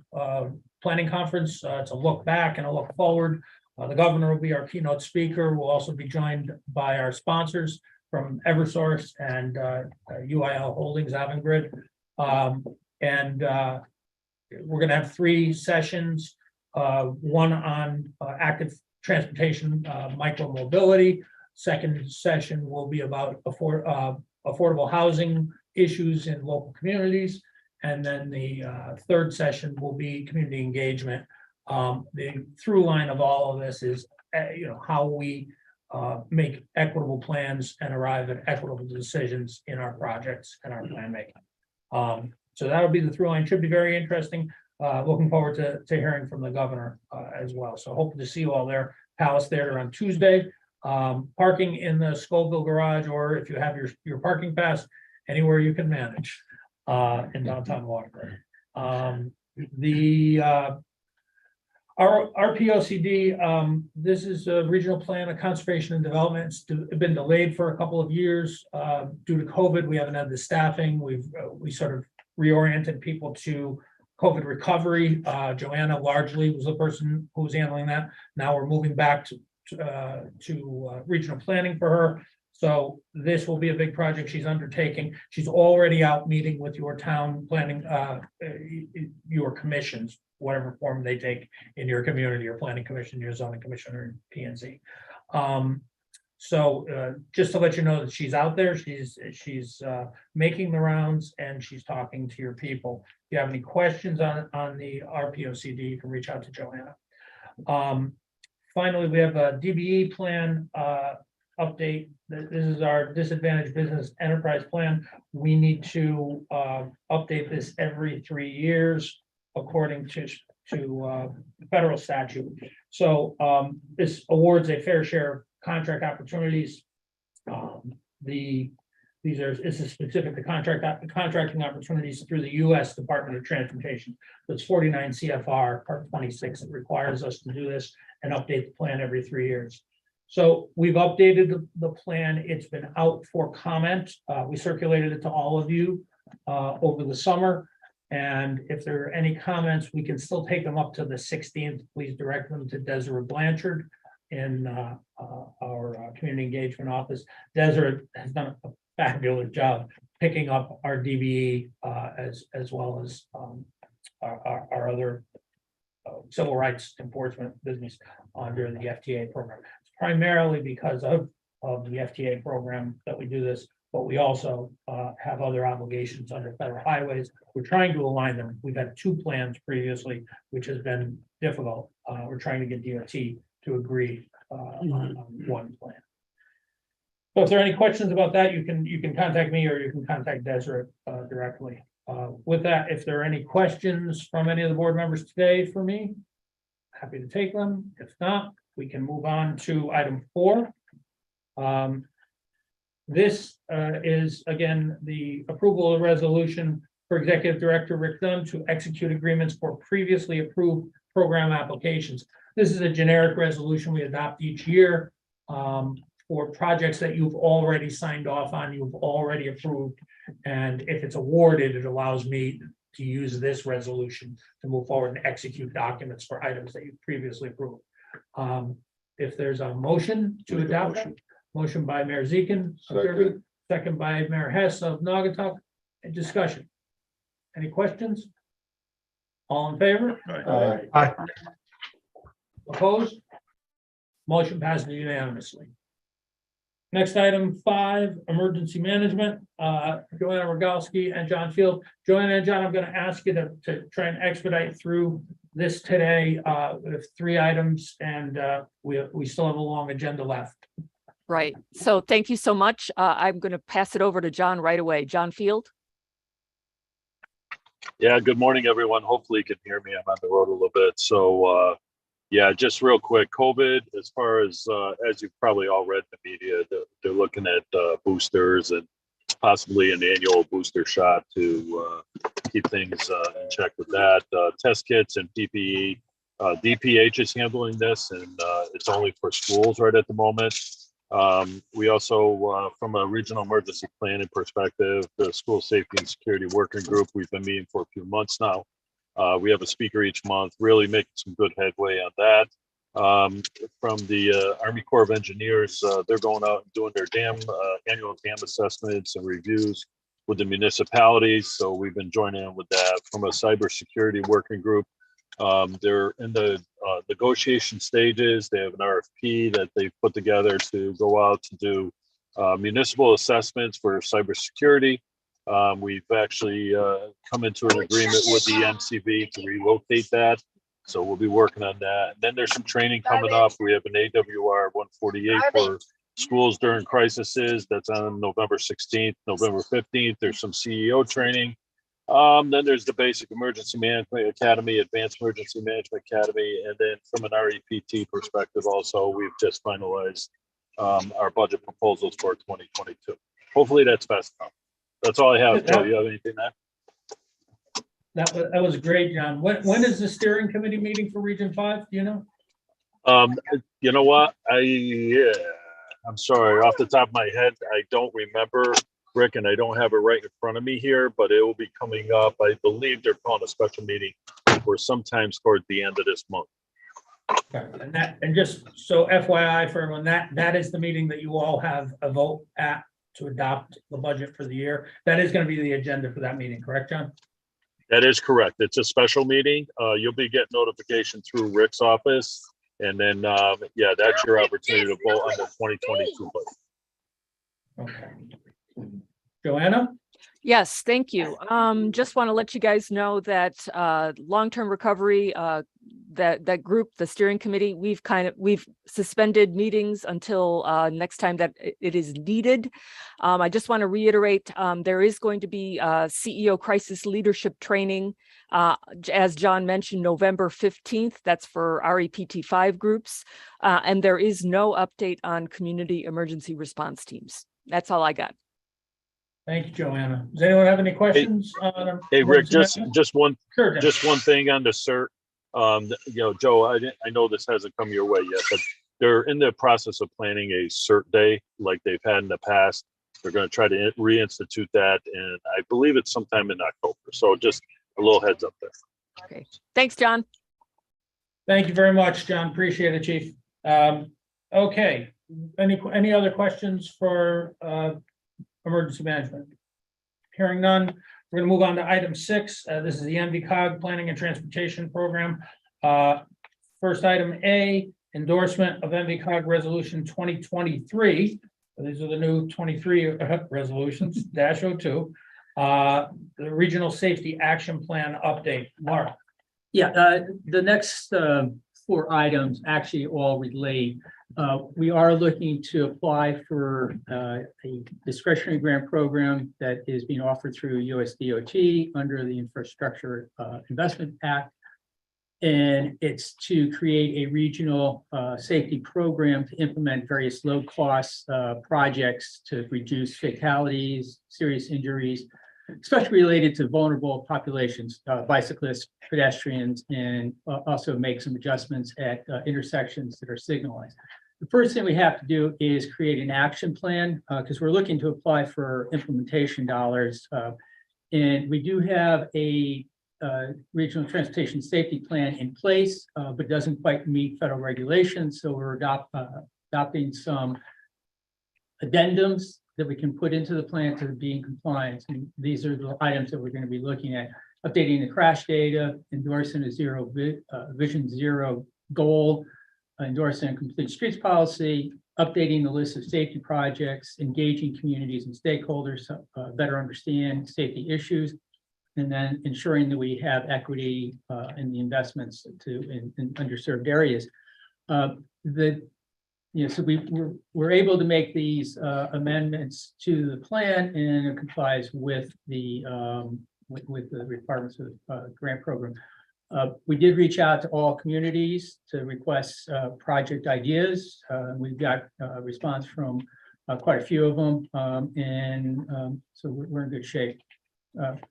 Speaker 1: planning conference. It's a look back and a look forward. The governor will be our keynote speaker. We'll also be joined by our sponsors from Eversource and UIL Holdings, Avangrid. And we're going to have 3 sessions, one on active transportation, micromobility. Second session will be about affordable housing issues in local communities. And then the third session will be community engagement. The through line of all of this is, how we make equitable plans and arrive at equitable decisions in our projects and our plan making. So that'll be the through line. Should be very interesting. Looking forward to hearing from the governor as well. So hoping to see you all there. Palace Theater on Tuesday. Parking in the Scoville garage, or if you have your parking pass, anywhere you can manage in downtown Waterbury. Our POCD, this is a regional plan of conservation and development. It's been delayed for a couple of years due to COVID. We haven't had the staffing. We sort of reoriented people to COVID recovery. Joanna largely was the person who was handling that. Now we're moving back to regional planning for her. So this will be a big project she's undertaking. She's already out meeting with your town planning, your commissions, whatever form they take in your community, your planning commission, your zoning commission, or P and Z. So just to let you know that she's out there, she's making the rounds and she's talking to your people. If you have any questions on the RPOCD, you can reach out to Joanna. Finally, we have a DBE plan update. This is our disadvantaged business enterprise plan. We need to update this every 3 years according to federal statute. So this awards a fair share of contract opportunities. This is specific to contracting opportunities through the U.S. Department of Transportation. So it's 49 CFR Part 26. It requires us to do this and update the plan every 3 years. So we've updated the plan. It's been out for comment. We circulated it to all of you over the summer. And if there are any comments, we can still take them up to the 16th. Please direct them to Desiree Blanchard in our community engagement office. Desiree has done a fabulous job picking up our DBE as well as our other civil rights enforcement business under the FTA program. It's primarily because of the FTA program that we do this, but we also have other obligations under federal highways. We're trying to align them. We've had 2 plans previously, which has been difficult. We're trying to get DOT to agree on 1 plan. So if there are any questions about that, you can contact me or you can contact Desiree directly. With that, if there are any questions from any of the board members today for me, happy to take them. If not, we can move on to item 4. This is, again, the approval of resolution for Executive Director Rick Dunn to execute agreements for previously approved program applications. This is a generic resolution we adopt each year for projects that you've already signed off on, you've already approved. And if it's awarded, it allows me to use this resolution to move forward and execute documents for items that you've previously approved. If there's a motion to adopt, motion by Mayor Zekin, second by Mayor Hess of Naugatuck. Discussion. Any questions? All in favor?
Speaker 9: Aye.
Speaker 1: Opposed? Motion passes unanimously. Next item 5, emergency management, Joanna Rogalski and John Field. Joanna and John, I'm going to ask you to try and expedite through this today with 3 items, and we still have a long agenda left.
Speaker 15: Right. So thank you so much. I'm going to pass it over to John right away. John Field.
Speaker 16: Yeah, good morning, everyone. Hopefully you can hear me. I'm on the road a little bit. So yeah, just real quick, COVID, as far as you've probably all read in the media, they're looking at boosters and possibly an annual booster shot to keep things in check with that. Test kits and PPE. DPH is handling this, and it's only for schools right at the moment. We also, from a regional emergency planning perspective, the School Safety and Security Working Group, we've been meeting for a few months now. We have a speaker each month, really making some good headway on that. From the Army Corps of Engineers, they're going out and doing their annual dam assessments and reviews with the municipalities. So we've been joining in with that. From a cybersecurity working group, they're in the negotiation stages. They have an RFP that they've put together to go out to do municipal assessments for cybersecurity. We've actually come into an agreement with the MCV to relocate that. So we'll be working on that. And then there's some training coming up. We have an AWR 148 for schools during crises. That's on November 16th, November 15th. There's some CEO training. Then there's the Basic Emergency Management Academy, Advanced Emergency Management Academy. And then from an REPT perspective also, we've just finalized our budget proposals for 2022. Hopefully that's fast enough. That's all I have. Joe, you have anything there?
Speaker 1: That was great, John. When is the steering committee meeting for Region 5? Do you know?
Speaker 16: You know what? I'm sorry, off the top of my head, I don't remember, Rick, and I don't have it right in front of me here, but it will be coming up. I believe they're calling a special meeting for sometimes towards the end of this month.
Speaker 1: Okay. And just so FYI for everyone, that is the meeting that you all have a vote at to adopt the budget for the year. That is going to be the agenda for that meeting, correct, John?
Speaker 16: That is correct. It's a special meeting. You'll be getting notification through Rick's office. And then, yeah, that's your opportunity to vote on the 2022 budget.
Speaker 1: Okay. Joanna?
Speaker 15: Yes, thank you. Just want to let you guys know that long-term recovery, that group, the steering committee, we've suspended meetings until next time that it is needed. I just want to reiterate, there is going to be CEO crisis leadership training, as John mentioned, November 15th. That's for REPT 5 groups, and there is no update on community emergency response teams. That's all I got.
Speaker 1: Thank you, Joanna. Does anyone have any questions?
Speaker 16: Hey, Rick, just one thing on the CERT. Joe, I know this hasn't come your way yet, but they're in the process of planning a CERT day like they've had in the past. They're going to try to reinstitute that, and I believe it's sometime in October. So just a little heads up there.
Speaker 15: Okay. Thanks, John.
Speaker 1: Thank you very much, John. Appreciate it, Chief. Okay. Any other questions for emergency management? Hearing none, we're going to move on to item 6. This is the NVCOG Planning and Transportation Program. First item A, endorsement of NVCOG Resolution 2023. These are the new 23 resolutions, -02. The Regional Safety Action Plan update. Mark.
Speaker 2: Yeah, the next 4 items actually all relate. We are looking to apply for a discretionary grant program that is being offered through USDOT under the Infrastructure Investment Act. And it's to create a regional safety program to implement various low-cost projects to reduce fatalities, serious injuries, especially related to vulnerable populations, bicyclists, pedestrians, and also make some adjustments at intersections that are signalized. The first thing we have to do is create an action plan because we're looking to apply for implementation dollars. And we do have a regional transportation safety plan in place, but doesn't quite meet federal regulations. So we're adopting some addendums that we can put into the plan to be in compliance. And these are the items that we're going to be looking at: updating the crash data, endorsing a Vision Zero goal, endorsing a complete streets policy, updating the list of safety projects, engaging communities and stakeholders to better understand safety issues, and then ensuring that we have equity in the investments in underserved areas. So we're able to make these amendments to the plan, and it complies with the requirements of the grant program. We did reach out to all communities to request project ideas. We've got a response from quite a few of them, so we're in good shape.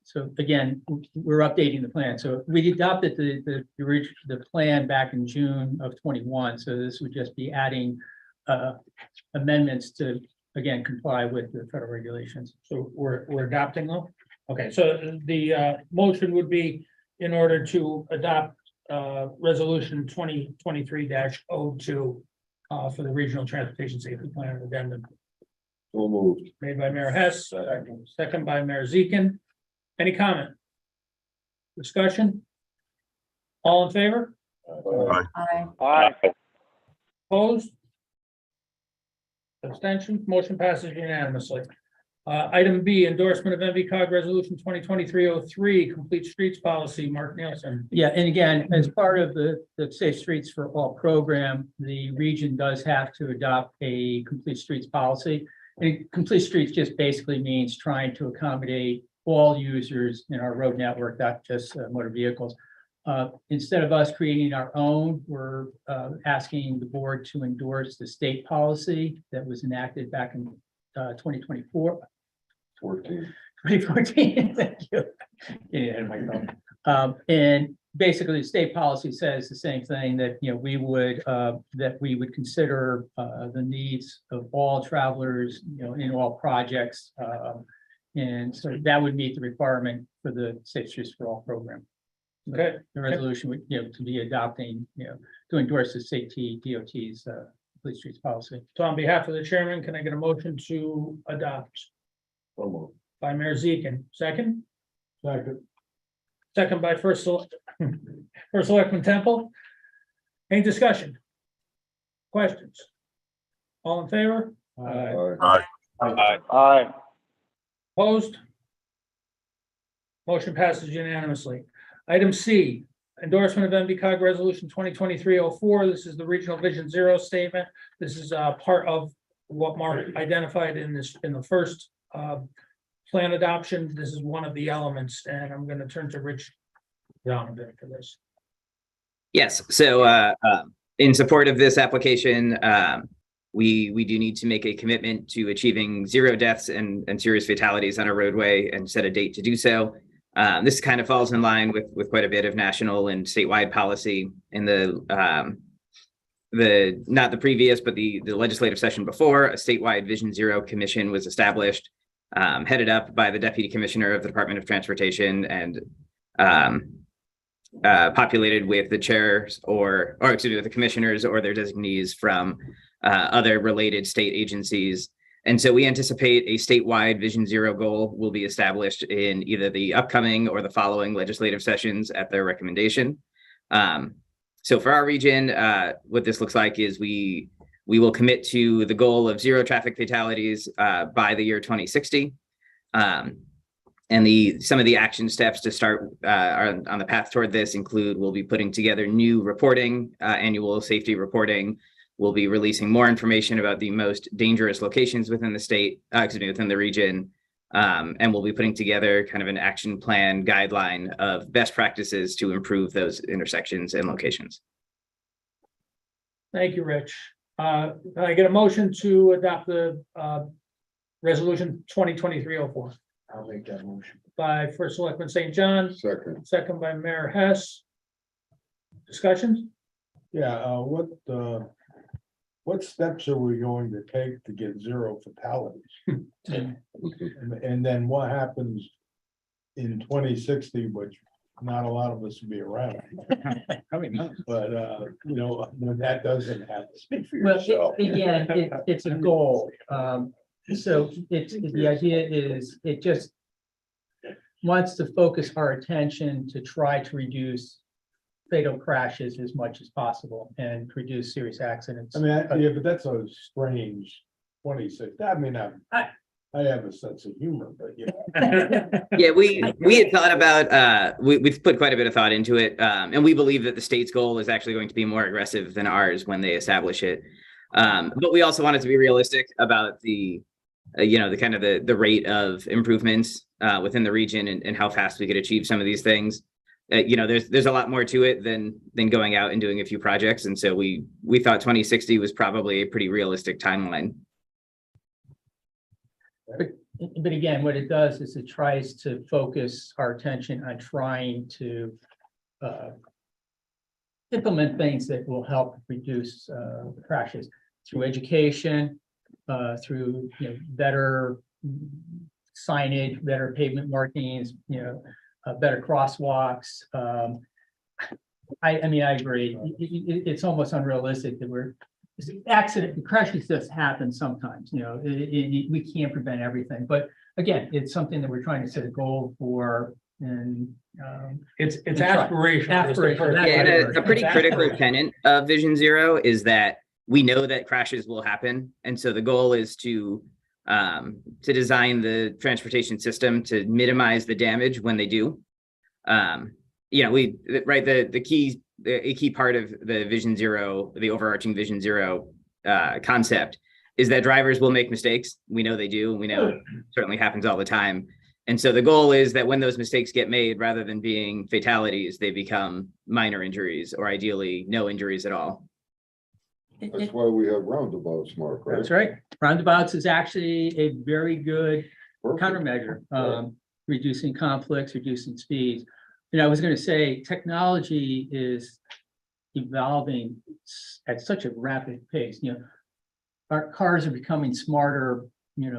Speaker 2: So again, we're updating the plan. So we adopted the plan back in June of 21. So this would just be adding amendments to, again, comply with the federal regulations.
Speaker 1: So we're adopting them. Okay, so the motion would be in order to adopt resolution 2023-02 for the Regional Transportation Safety Plan addendum.
Speaker 3: So moved.
Speaker 1: Made by Mayor Hess, second by Mayor Zekin. Any comment? Discussion? All in favor?
Speaker 8: Aye.
Speaker 1: Opposed? Abstention? Motion passes unanimously. Item B, endorsement of NVCOG Resolution 2023-03, Complete Streets Policy. Mark Nielsen.
Speaker 2: Yeah, and again, as part of the Safe Streets for All program, the region does have to adopt a complete streets policy. And complete streets just basically means trying to accommodate all users in our road network, not just motor vehicles. Instead of us creating our own, we're asking the board to endorse the state policy that was enacted back in 2024. 2014, thank you. Yeah, my phone. And basically, the state policy says the same thing, that, you know, we would consider the needs of all travelers, you know, in all projects. And so that would meet the requirement for the Safe Streets for All program.
Speaker 1: Okay.
Speaker 2: The resolution would, you know, to be adopting, you know, to endorse the state DOT's police streets policy.
Speaker 1: So on behalf of the chairman, can I get a motion to adopt? By Mayor Zekin, second? Second by First Selectman Temple. Any discussion? Questions? All in favor?
Speaker 10: Aye.
Speaker 1: Opposed? Motion passes unanimously. Item C, endorsement of NVCOG Resolution 2023-04. This is the Regional Vision Zero statement. This is part of what Mark identified in the first plan adoption. This is one of the elements, and I'm going to turn to Rich Donovan for this.
Speaker 17: Yes, so in support of this application, we do need to make a commitment to achieving 0 deaths and serious fatalities on a roadway and set a date to do so. This kind of falls in line with quite a bit of national and statewide policy in the not the previous, but the legislative session before. A statewide Vision Zero Commission was established, headed up by the Deputy Commissioner of the Department of Transportation, and populated with the chairs or excuse me, with the commissioners or their designees from other related state agencies. And so we anticipate a statewide Vision Zero goal will be established in either the upcoming or the following legislative sessions at their recommendation. So for our region, what this looks like is we will commit to the goal of 0 traffic fatalities by the year 2060. And some of the action steps to start on the path toward this include, we'll be putting together new reporting, annual safety reporting. We'll be releasing more information about the most dangerous locations within the state, within the region. And we'll be putting together kind of an action plan guideline of best practices to improve those intersections and locations.
Speaker 1: Thank you, Rich. Can I get a motion to adopt the resolution 2023-04?
Speaker 7: I'll make that motion.
Speaker 1: By First Selectman St. John. Second by Mayor Hess. Discussions?
Speaker 9: Yeah, what steps are we going to take to get 0 fatalities? And then what happens in 2060, which not a lot of us will be around.
Speaker 2: Probably not.
Speaker 9: But you know, when that doesn't happen. Speak for
Speaker 2: Well,
Speaker 9: yourself.
Speaker 2: again, it's a goal. So the idea is, it just wants to focus our attention to try to reduce fatal crashes as much as possible and reduce serious accidents.
Speaker 9: I mean, yeah, but that's a strange 26. I mean, I have a sense of humor, but you know.
Speaker 17: Yeah, we had thought about, we've put quite a bit of thought into it. And we believe that the state's goal is actually going to be more aggressive than ours when they establish it. But we also wanted to be realistic about the kind of the rate of improvements within the region and how fast we could achieve some of these things. There's a lot more to it than going out and doing a few projects. And so we thought 2060 was probably a pretty realistic timeline.
Speaker 2: But again, what it does is it tries to focus our attention on trying to implement things that will help reduce crashes through education, through better signage, better pavement markings, better crosswalks. I mean, I agree. It's almost unrealistic that crashes just happen sometimes, we can't prevent everything. But again, it's something that we're trying to set a goal for, and
Speaker 1: it's aspiration.
Speaker 17: Yeah, and a pretty critical tenet of Vision Zero is that we know that crashes will happen. And so the goal is to design the transportation system to minimize the damage when they do. The key part of the Vision Zero, the overarching Vision Zero concept is that drivers will make mistakes. We know they do. We know it certainly happens all the time. And so the goal is that when those mistakes get made, rather than being fatalities, they become minor injuries or ideally no injuries at all.
Speaker 9: That's why we have roundabouts, Mark, right?
Speaker 2: That's right. Roundabouts is actually a very good
Speaker 9: Perfect.
Speaker 2: countermeasure,
Speaker 9: Right.
Speaker 2: reducing conflicts, reducing speeds. I was going to say, technology is evolving at such a rapid pace. Our cars are becoming smarter,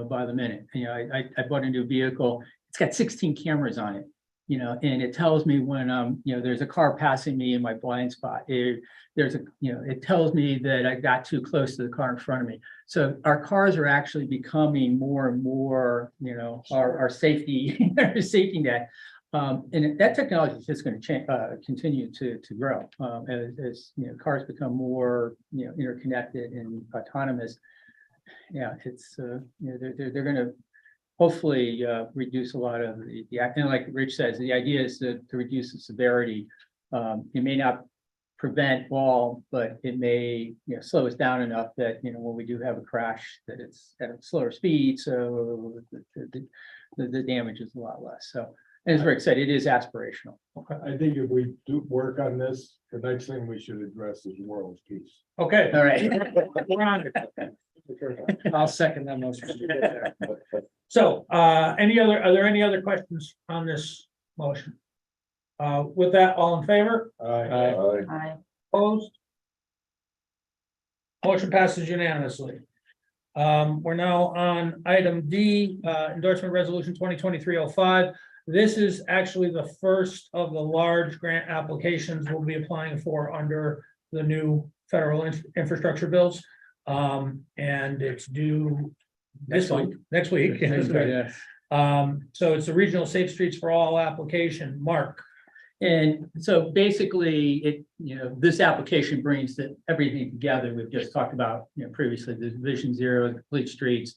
Speaker 2: by the minute. I bought a new vehicle. It's got 16 cameras on it, and it tells me when there's a car passing me in my blind spot. It tells me that I got too close to the car in front of me. So our cars are actually becoming more and more, our safety, our safety net. And that technology is just going to continue to grow as cars become more interconnected and autonomous. Yeah, it's they're going to hopefully reduce a lot of the and like Rich says, the idea is to reduce the severity. It may not prevent all, but it may slow us down enough that when we do have a crash, that it's at a slower speed, so the damage is a lot less. So. As Rick said, it is aspirational.
Speaker 9: I think if we do work on this, the next thing we should address is world peace.
Speaker 1: Okay.
Speaker 2: All right.
Speaker 1: We're on it. I'll second that motion. So, are there any other questions on this motion? With that, all in favor?
Speaker 9: Aye.
Speaker 1: Opposed? Motion passes unanimously. We're now on item D, endorsement resolution 2023-05. This is actually the first of the large grant applications we'll be applying for under the new federal infrastructure bills. And it's due next week.
Speaker 2: Yeah.
Speaker 1: So it's the Regional Safe Streets for All application. Mark.
Speaker 2: And so basically, this application brings everything together. We've just talked about, previously, the Division 0, the complete streets,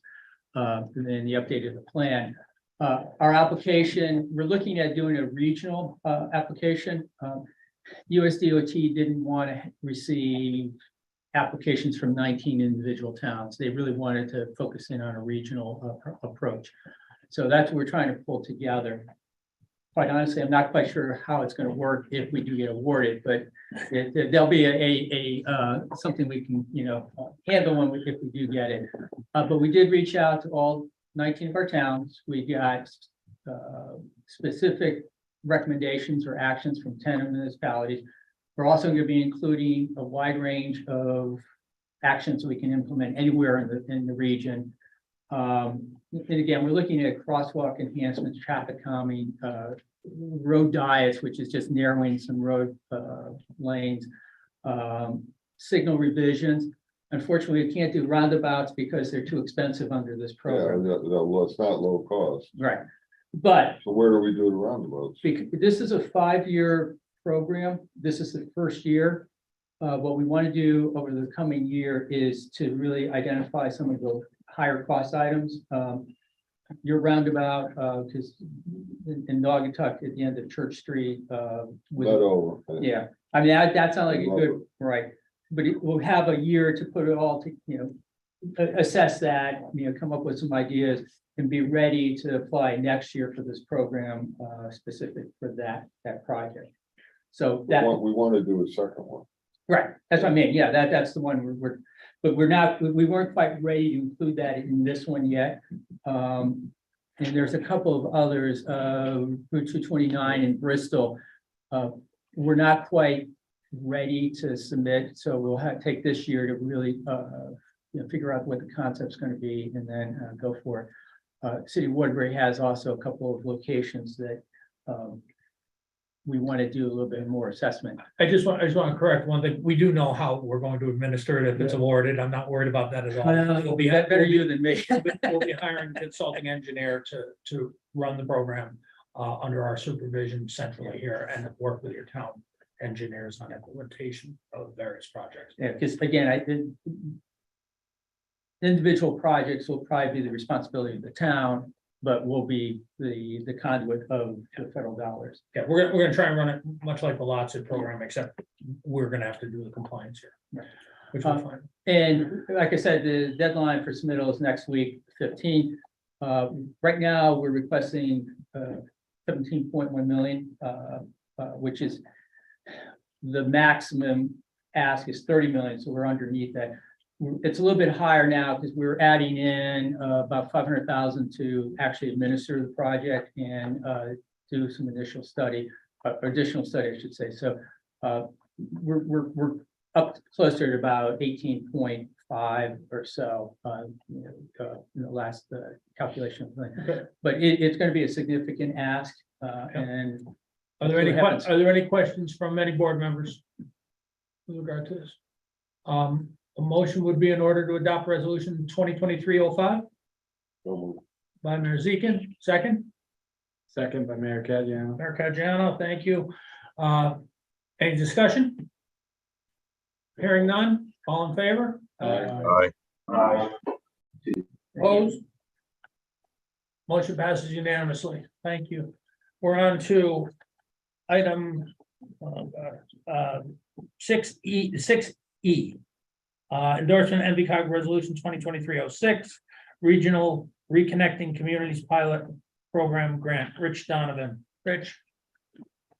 Speaker 2: and then the update of the plan. Our application, we're looking at doing a regional application. USDOT didn't want to receive applications from 19 individual towns. They really wanted to focus in on a regional approach. So that's what we're trying to pull together. Quite honestly, I'm not quite sure how it's going to work if we do get awarded, but there'll be a something we can handle if we do get it. But we did reach out to all 19 of our towns. We got specific recommendations or actions from 10 of the municipalities. We're also going to be including a wide range of actions we can implement anywhere in the region. And again, we're looking at crosswalk enhancements, traffic calming, road diets, which is just narrowing some road lanes, signal revisions. Unfortunately, we can't do roundabouts because they're too expensive under this program.
Speaker 9: Well, it's not low cost.
Speaker 2: Right. But
Speaker 9: So where do we do the roundabouts?
Speaker 2: this is a 5-year program. This is the first year. What we want to do over the coming year is to really identify some of the higher cost items. Your roundabout, because in Naugatuck at the end of Church Street. Yeah, I mean, that sounds like a good, right. But we'll have a year to put it all to, assess that, come up with some ideas and be ready to apply next year for this program, specific for that project. So that
Speaker 9: We want to do a second one.
Speaker 2: right, that's what I mean. Yeah, that's the one but we weren't quite ready to include that in this one yet. And there's a couple of others, Route 229 in Bristol. We're not quite ready to submit, so we'll take this year to really figure out what the concept's going to be and then go for it. City of Woodbury has also a couple of locations that we want to do a little bit more assessment.
Speaker 1: I just want to correct one thing. We do know how we're going to administer it if it's awarded. I'm not worried about that at all. We'll be
Speaker 2: Better you than me.
Speaker 1: We'll be hiring a consulting engineer to run the program under our supervision centrally here and work with your town engineers on implementation of various projects.
Speaker 2: Yeah, because again, individual projects will probably be the responsibility of the town, but will be the conduit of the federal dollars.
Speaker 1: Yeah, we're gonna try and run it much like the LOTSIT program, except we're gonna have to do the compliance here.
Speaker 2: Right.
Speaker 1: Which we'll find.
Speaker 2: And like I said, the deadline for submittal is next week, 15th. Right now, we're requesting 17.1 million, which is the maximum ask is 30 million, so we're underneath that. It's a little bit higher now because we're adding in about 500,000 to actually administer the project and do some additional study, I should say. So we're up closer to about 18.5 or so in the last calculation. But it's going to be a significant ask. And
Speaker 1: Are there any questions from any board members with regard to this? A motion would be in order to adopt resolution 2023-05. By Mayor Zekin, second.
Speaker 6: Second by Mayor Caggiano.
Speaker 1: Mayor Caggiano, thank you. Any discussion? Hearing none, all in favor? Opposed? Motion passes unanimously. Thank you. We're on to item 6E. Endorsement NVCOG Resolution 2023-06, Regional Reconnecting Communities Pilot Program Grant. Rich Donovan. Rich.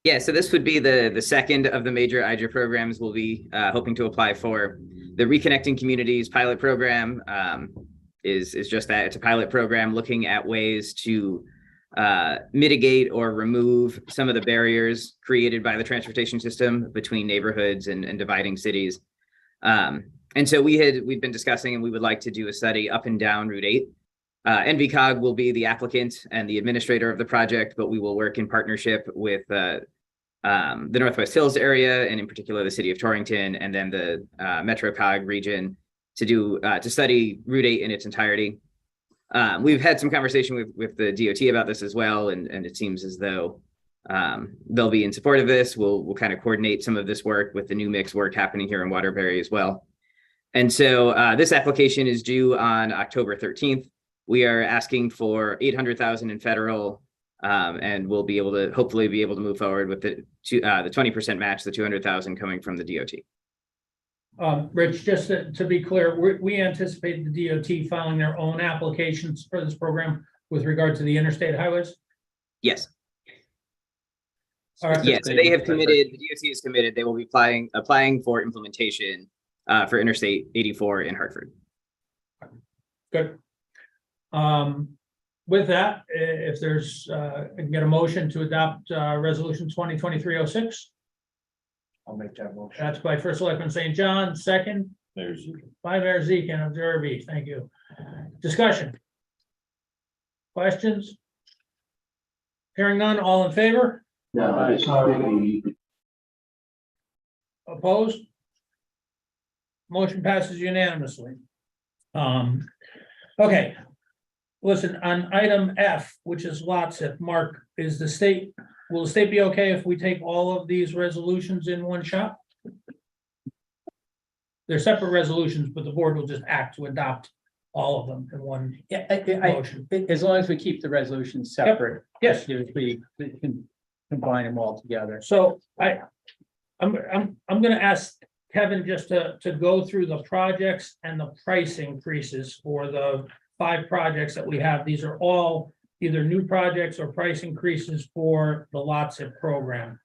Speaker 17: Yeah, so this would be the second of the major IDRA programs we'll be hoping to apply for. The Reconnecting Communities Pilot Program is just that. It's a pilot program looking at ways to mitigate or remove some of the barriers created by the transportation system between neighborhoods and dividing cities. And so we've been discussing, and we would like to do a study up and down Route 8. NVCOG will be the applicant and the administrator of the project, but we will work in partnership with the Northwest Hills area, and in particular the city of Torrington, and then the MetroCog region to study Route 8 in its entirety. We've had some conversation with the DOT about this as well, and it seems as though they'll be in support of this. We'll kind of coordinate some of this work with the new mix work happening here in Waterbury as well. And so this application is due on October 13th. We are asking for 800,000 in federal, and we'll be able to hopefully be able to move forward with the 20% match, the 200,000 coming from the DOT.
Speaker 1: Rich, just to be clear, we anticipate the DOT filing their own applications for this program with regard to the interstate highways?
Speaker 17: Yes.
Speaker 1: All right.
Speaker 17: Yeah, so they have committed, the DOT is committed, they will be applying for implementation for Interstate 84 in Hartford.
Speaker 1: Good. With that, if there's, I can get a motion to adopt resolution 2023-06.
Speaker 7: I'll make that motion.
Speaker 1: That's by First Selectman St. John, second.
Speaker 7: Mayor Zekin.
Speaker 1: By Mayor Zekin of Derby. Thank you. Discussion. Questions? Hearing none, all in favor? Opposed? Motion passes unanimously. Okay. Listen, on item F, which is lot zip, Mark, will the state be okay if we take all of these resolutions in one shot? They're separate resolutions, but the board will just act to adopt all of them in one motion.
Speaker 2: As long as we keep the resolutions separate.
Speaker 1: Yes.
Speaker 2: We can combine them all together.
Speaker 1: So I'm gonna ask Kevin just to go through the projects and the price increases for the 5 projects that we have. These are all either new projects or price increases for the lot zip program.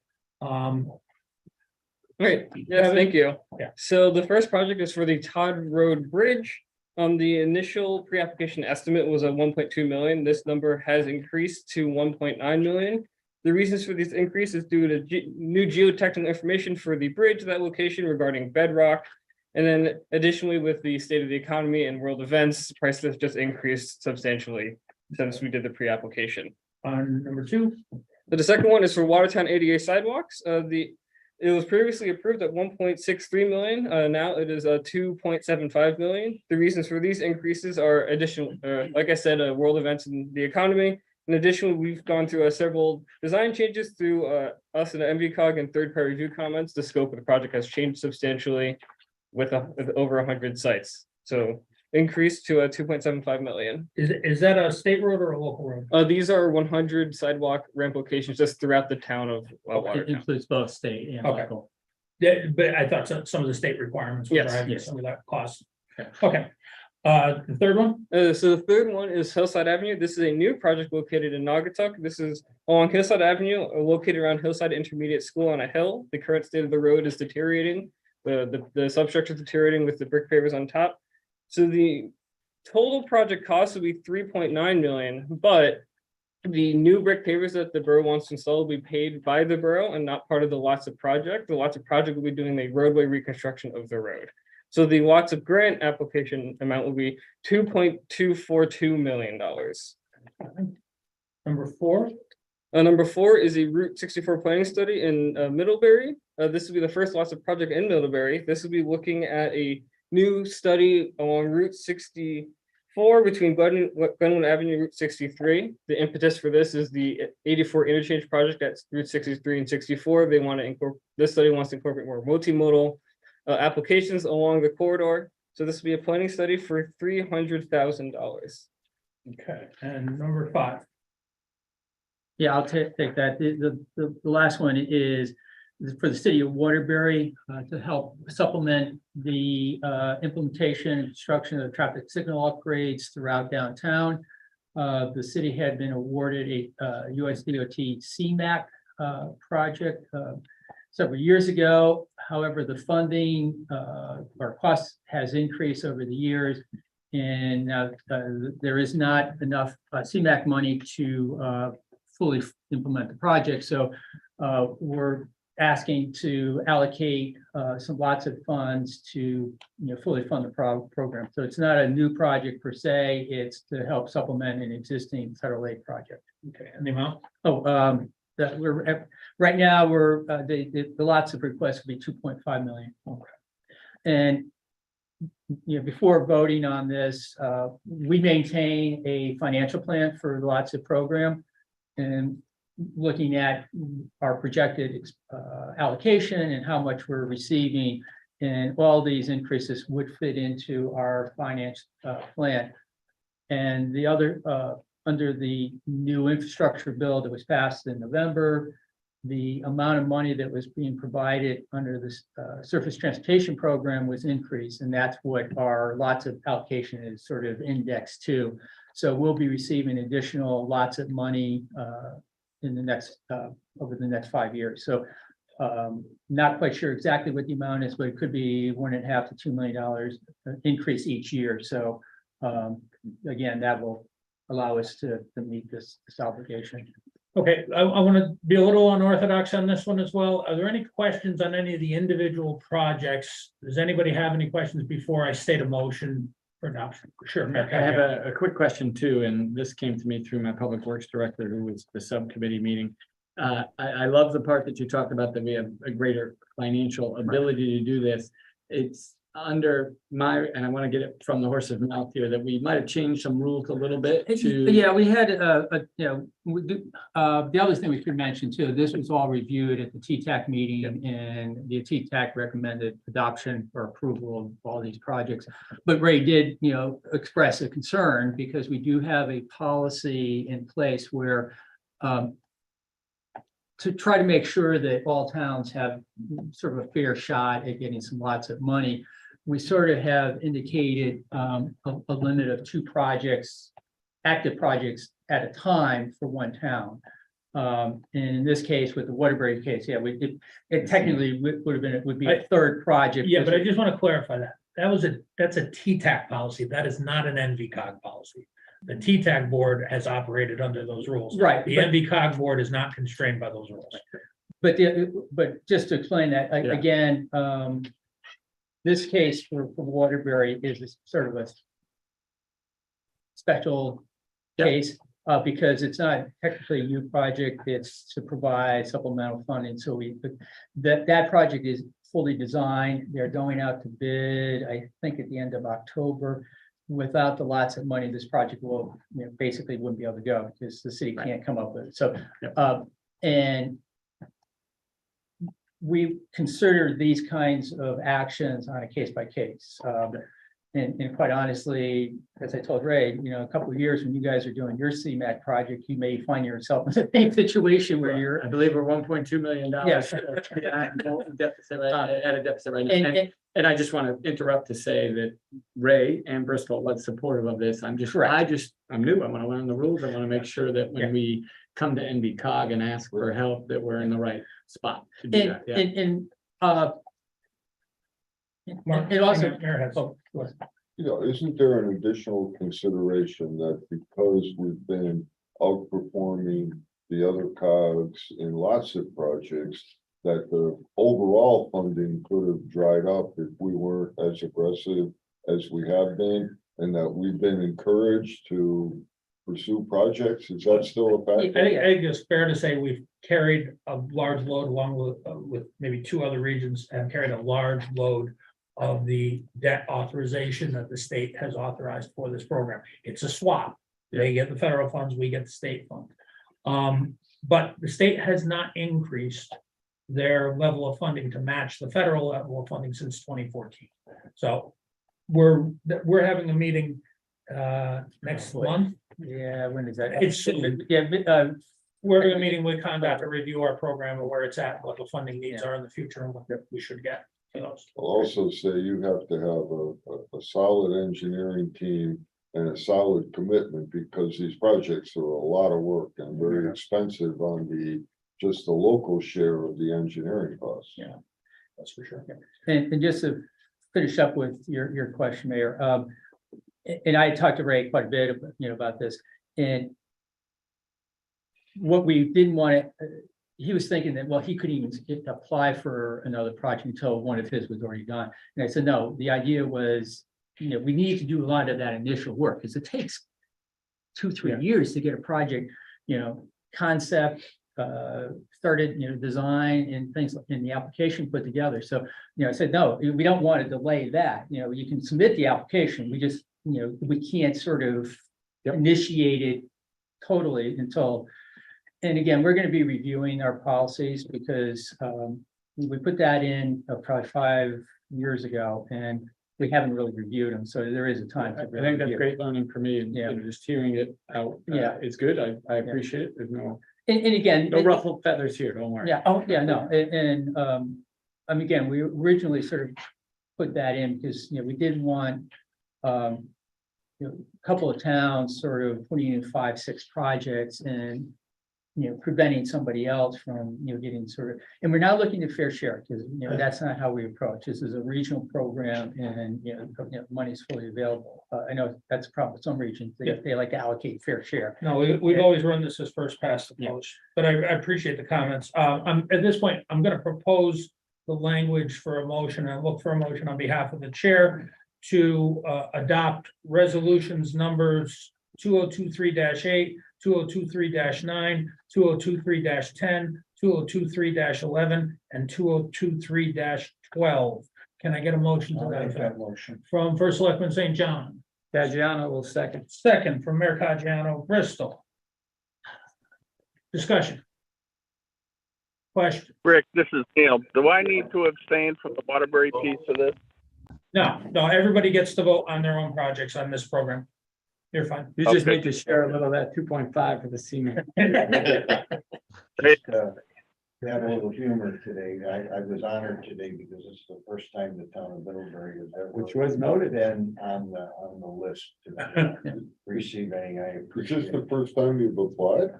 Speaker 13: Great, yes, thank you.
Speaker 1: Yeah.
Speaker 13: So the first project is for the Todd Road Bridge. The initial pre-application estimate was a 1.2 million. This number has increased to 1.9 million. The reasons for this increase is due to new geotechnical information for the bridge, that location regarding bedrock. And then additionally, with the state of the economy and world events, prices have just increased substantially since we did the pre-application.
Speaker 1: On number 2.
Speaker 13: But the second one is for Watertown ADA sidewalks. It was previously approved at 1.63 million. Now it is 2.75 million. The reasons for these increases are additional, like I said, world events in the economy. In addition, we've gone through several design changes through us and the NVCOG and third-party review comments. The scope of the project has changed substantially with over 100 sites. So increased to 2.75 million.
Speaker 1: Is that a state road or a local road?
Speaker 13: These are 100 sidewalk ramp locations just throughout the town of
Speaker 2: It
Speaker 13: Watertown.
Speaker 2: includes both state and
Speaker 1: Okay.
Speaker 2: local.
Speaker 1: Yeah, but I thought some of the state requirements were
Speaker 13: Yes,
Speaker 1: driving
Speaker 2: yes.
Speaker 1: some of that cost.
Speaker 2: Yeah.
Speaker 1: Okay. The third one?
Speaker 13: So the third one is Hillside Avenue. This is a new project located in Naugatuck. This is along Hillside Avenue, located around Hillside Intermediate School on a hill. The current state of the road is deteriorating. The substructure is deteriorating with the brick pavers on top. So the total project cost will be 3.9 million, but the new brick pavers that the borough wants to install will be paid by the borough and not part of the lots of project. The lots of project will be doing the roadway reconstruction of the road. So the lots of grant application amount will be $2.242 million.
Speaker 1: Number 4.
Speaker 13: Number 4 is a Route 64 planning study in Middlebury. This will be the first lots of project in Middlebury. This will be looking at a new study along Route 64 between Glenwood Avenue and Route 63. The impetus for this is the 84 interchange project at Route 63 and 64. They want to incorporate, this study wants to incorporate more multimodal applications along the corridor. So this will be a planning study for $300,000.
Speaker 1: Okay, and number 5.
Speaker 2: Yeah, I'll take that. The last one is for the city of Waterbury to help supplement the implementation and construction of traffic signal upgrades throughout downtown. The city had been awarded a US DOT CMAC project several years ago. However, the funding or cost has increased over the years, and now there is not enough CMAC money to fully implement the project. So we're asking to allocate some lots of funds to fully fund the program. So it's not a new project per se, it's to help supplement an existing federal aid project.
Speaker 1: Okay, and the amount?
Speaker 2: That we're at, right now, we're the lots of requests will be 2.5 million.
Speaker 1: Okay.
Speaker 2: And before voting on this, we maintain a financial plan for the lots of program, and looking at our projected allocation and how much we're receiving, and all these increases would fit into our finance plan. And the other, under the new infrastructure bill that was passed in November, the amount of money that was being provided under this surface transportation program was increased, and that's what our lots of allocation is sort of indexed to. So we'll be receiving additional lots of money in the next over the next 5 years. So not quite sure exactly what the amount is, but it could be $1.5 to $2 million increase each year. So again, that will allow us to meet this obligation.
Speaker 1: Okay, I want to be a little unorthodox on this one as well. Are there any questions on any of the individual projects? Does anybody have any questions before I state a motion for adoption? Sure.
Speaker 18: I have a quick question too, and this came to me through my public works director, who was the subcommittee meeting. I love the part that you talked about, that we have a greater financial ability to do this. It's under my, and I want to get it from the horse's mouth here, that we might have changed some rules a little bit to.
Speaker 2: Yeah, we had the other thing we should mention too, this was all reviewed at the TTAC meeting, and the TTAC recommended adoption or approval of all these projects. But Ray did, express a concern, because we do have a policy in place where to try to make sure that all towns have sort of a fair shot at getting some lots of money. We sort of have indicated a limit of 2 projects, active projects at a time for one town. And in this case, with the Waterbury case, yeah, it technically would be a 3rd project.
Speaker 1: Yeah, but I just want to clarify that. That's a TTAC policy. That is not an NVCOG policy. The TTAC board has operated under those rules.
Speaker 2: Right.
Speaker 1: The NVCOG board is not constrained by those rules.
Speaker 2: But just to explain that, again, this case for Waterbury is sort of a special case because it's not technically a new project. It's to provide supplemental funding. So that project is fully designed. They're going out to bid, I think, at the end of October. Without the lots of money, this project will basically wouldn't be able to go, because the city can't come up with it. So and we consider these kinds of actions on a case by case. And quite honestly, as I told Ray, a couple of years when you guys are doing your CMAC project, you may find yourself in the same situation where you're.
Speaker 18: I believe we're $1.2 million.
Speaker 2: Yes.
Speaker 18: At a deficit right now. And I just want to interrupt to say that Ray and Bristol was supportive of this. I'm new. I want to learn the rules. I want to make sure that when we come to NVCOG and ask for help, that we're in the right spot to do that. Yeah.
Speaker 2: It also,
Speaker 9: Isn't there an additional consideration that because we've been outperforming the other COGs in lots of projects, that the overall funding could have dried up if we weren't as aggressive as we have been, and that we've been encouraged to pursue projects? Is that still a
Speaker 1: I
Speaker 9: factor?
Speaker 1: think it's fair to say we've carried a large load along with maybe two other regions, and carried a large load of the debt authorization that the state has authorized for this program. It's a swap. They get the federal funds, we get the state fund. But the state has not increased their level of funding to match the federal level of funding since 2014. So we're having a meeting next month.
Speaker 2: yeah, when is that?
Speaker 1: It's we're having a meeting with Conduct to review our program and where it's at, what the funding needs are in the future, and what we should get.
Speaker 9: I'll also say you have to have a solid engineering team and a solid commitment, because these projects are a lot of work and very expensive on just the local share of the engineering costs.
Speaker 1: Yeah, that's for sure.
Speaker 2: And just to finish up with your question, Mayor, and I talked to Ray quite a bit, about this, and what we didn't want to, he was thinking that, well, he couldn't even apply for another project until one of his was already done. And I said, no, the idea was, we need to do a lot of that initial work, because it takes 2-3 years to get a project, concept, started, design and things in the application put together. So, I said, no, we don't want to delay that. You can submit the application. We just, we can't sort of initiate it totally until. And again, we're going to be reviewing our policies, because we put that in probably 5 years ago, and we haven't really reviewed them. So there is a time.
Speaker 18: I think that's great learning for me, and just hearing it out. It's good. I appreciate it. There's no. And again, no ruffled feathers here. Don't worry.
Speaker 2: Yeah. Oh, yeah. No. And again, we originally sort of put that in because we didn't want a couple of towns sort of putting in 5-6 projects and preventing somebody else from getting sort of. And we're not looking to fair share, because that's not how we approach. This is a regional program, and money's fully available. I know that's a problem with some regions. They like to allocate fair share.
Speaker 1: No, we've always run this as first past the post, but I appreciate the comments. At this point, I'm going to propose the language for a motion, and look for a motion on behalf of the chair to adopt resolutions numbers 2023-8, 2023-9, 2023-10, 2023-11, and 2023-12. Can I get a motion to that effect?
Speaker 7: Motion.
Speaker 1: From First Selectman St. John.
Speaker 2: Caggiano will second.
Speaker 1: Second from Mayor Caggiano, Bristol. Discussion. Question.
Speaker 4: Rick, this is Neil. Do I need to abstain from the Waterbury piece of this?
Speaker 1: No, everybody gets to vote on their own projects on this program. You're fine.
Speaker 18: You just need to share a little of that 2.5 for the senior.
Speaker 7: We had a little humor today. I was honored today because it's the first time the town of Middlebury has ever.
Speaker 18: Which was noted.
Speaker 7: Been on the list to receive any.
Speaker 9: Is this the first time you've applied?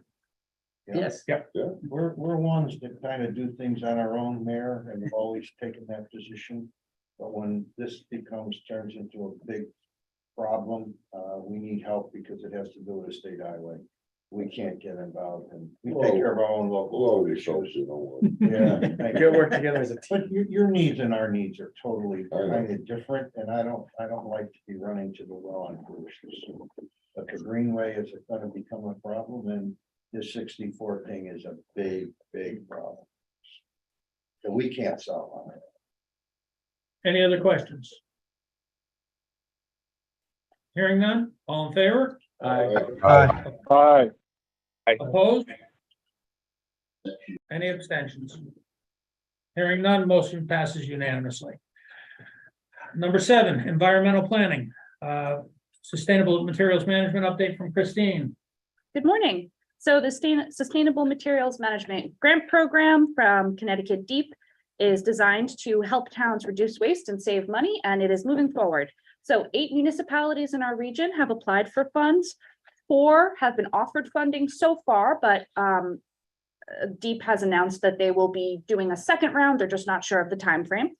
Speaker 2: Yes.
Speaker 1: Yep.
Speaker 9: Yeah.
Speaker 7: We're ones that kind of do things on our own, Mayor, and we've always taken that position. But when this turns into a big problem, we need help because it has to do with a state highway. We can't get involved, and we take care of our own local issues. Yeah,
Speaker 18: You'll work together as a team.
Speaker 7: but your needs and our needs are totally kind of different, and I don't like to be running to the well on foolishness. But the greenway is going to become a problem, and this 64 thing is a big problem that we can't solve on it.
Speaker 1: Any other questions? Hearing none, all in favor?
Speaker 10: Aye.
Speaker 1: Opposed? Any abstentions? Hearing none, motion passes unanimously. Number 7, environmental planning. Sustainable materials management update from Christine.
Speaker 19: Good morning. So the Sustainable Materials Management Grant Program from Connecticut Deep is designed to help towns reduce waste and save money, and it is moving forward. So 8 municipalities in our region have applied for funds. 4 have been offered funding so far, but DEEP has announced that they will be doing a second round. They're just not sure of the time frame.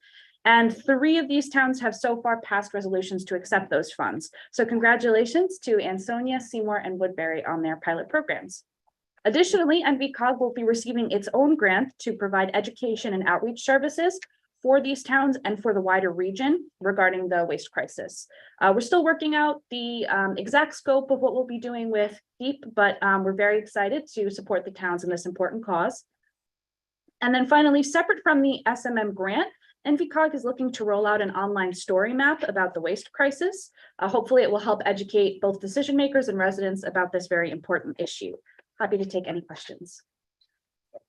Speaker 19: And 3 of these towns have so far passed resolutions to accept those funds. So congratulations to Ansonia, Seymour, and Woodbury on their pilot programs. Additionally, NVCOG will be receiving its own grant to provide education and outreach services for these towns and for the wider region regarding the waste crisis. We're still working out the exact scope of what we'll be doing with DEEP, but we're very excited to support the towns in this important cause. And then finally, separate from the SMM grant, NVCOG is looking to roll out an online story map about the waste crisis. Hopefully it will help educate both decision makers and residents about this very important issue. Happy to take any questions.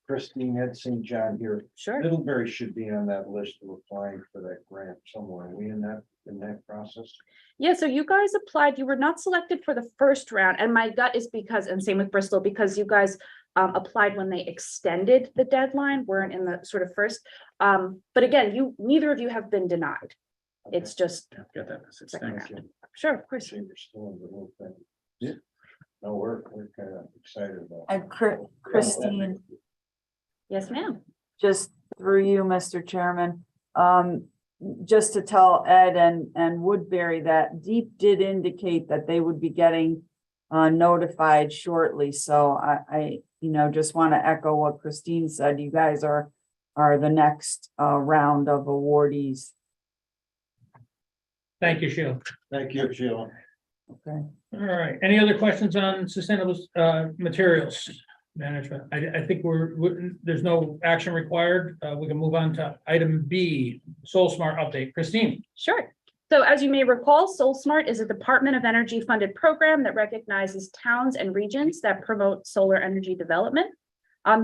Speaker 7: Christine, Ed St. John here.
Speaker 19: Sure.
Speaker 7: Middlebury should be on that list of applying for that grant somewhere. Are we in that process?
Speaker 19: Yeah, so you guys applied, you were not selected for the first round, and my gut is because, and same with Bristol, because you guys applied when they extended the deadline, weren't in the sort of first. But again, neither of you have been denied. It's just.
Speaker 18: Got that message.
Speaker 19: second
Speaker 18: Thanks.
Speaker 19: round. Sure, of course.
Speaker 7: You're still in the whole thing. Yeah. No, we're kind of excited about it.
Speaker 8: And Christine,
Speaker 19: Yes, ma'am.
Speaker 8: just through you, Mr. Chairman, just to tell Ed and Woodbury that DEEP did indicate that they would be getting notified shortly. So I just want to echo what Christine said. You guys are the next round of awardees.
Speaker 1: Thank you, Sheila.
Speaker 7: Thank you, Sheila.
Speaker 8: Okay.
Speaker 1: All right, any other questions on sustainable materials management? I think there's no action required. We can move on to item B, Soul Smart update. Christine.
Speaker 19: Sure. So as you may recall, Soul Smart is a Department of Energy funded program that recognizes towns and regions that promote solar energy development.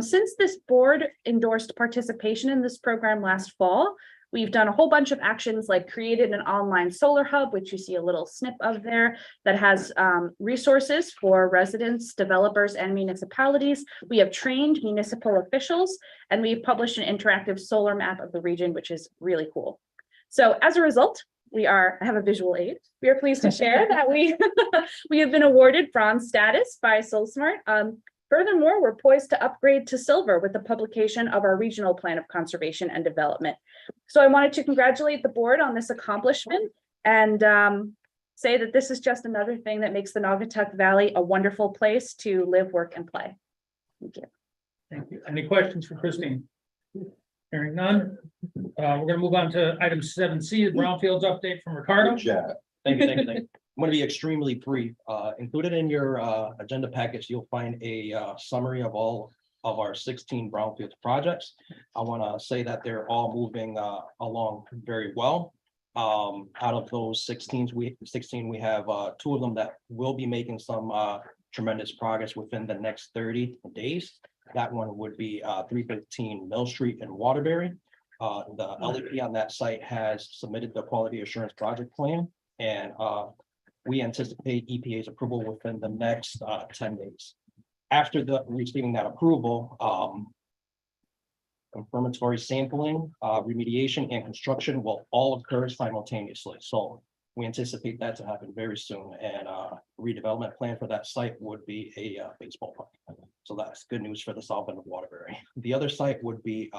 Speaker 19: Since this board endorsed participation in this program last fall, we've done a whole bunch of actions like created an online solar hub, which you see a little snip of there, that has resources for residents, developers, and municipalities. We have trained municipal officials, and we've published an interactive solar map of the region, which is really cool. So as a result, I have a visual aid. We are pleased to share that we have been awarded bronze status by SoulSmart. Furthermore, we're poised to upgrade to silver with the publication of our regional plan of conservation and development. So I wanted to congratulate the board on this accomplishment and say that this is just another thing that makes the Naugatuck Valley a wonderful place to live, work, and play. Thank you.
Speaker 1: Thank you. Any questions for Christine? Hearing none. We're going to move on to item 7C, the Brownfields update from Ricardo.
Speaker 20: Thank you. I'm going to be extremely brief. Included in your agenda package, you'll find a summary of all of our 16 brownfield projects. I want to say that they're all moving along very well. Out of those 16, we have 2 of them that will be making some tremendous progress within the next 30 days. That one would be 315 Mill Street in Waterbury. The LEP on that site has submitted the quality assurance project plan, and we anticipate EPA's approval within the next 10 days. After receiving that approval, confirmatory sampling, remediation, and construction will all occur simultaneously. So we anticipate that to happen very soon, and redevelopment plan for that site would be a baseball park. So that's good news for the south end of Waterbury. The other site would be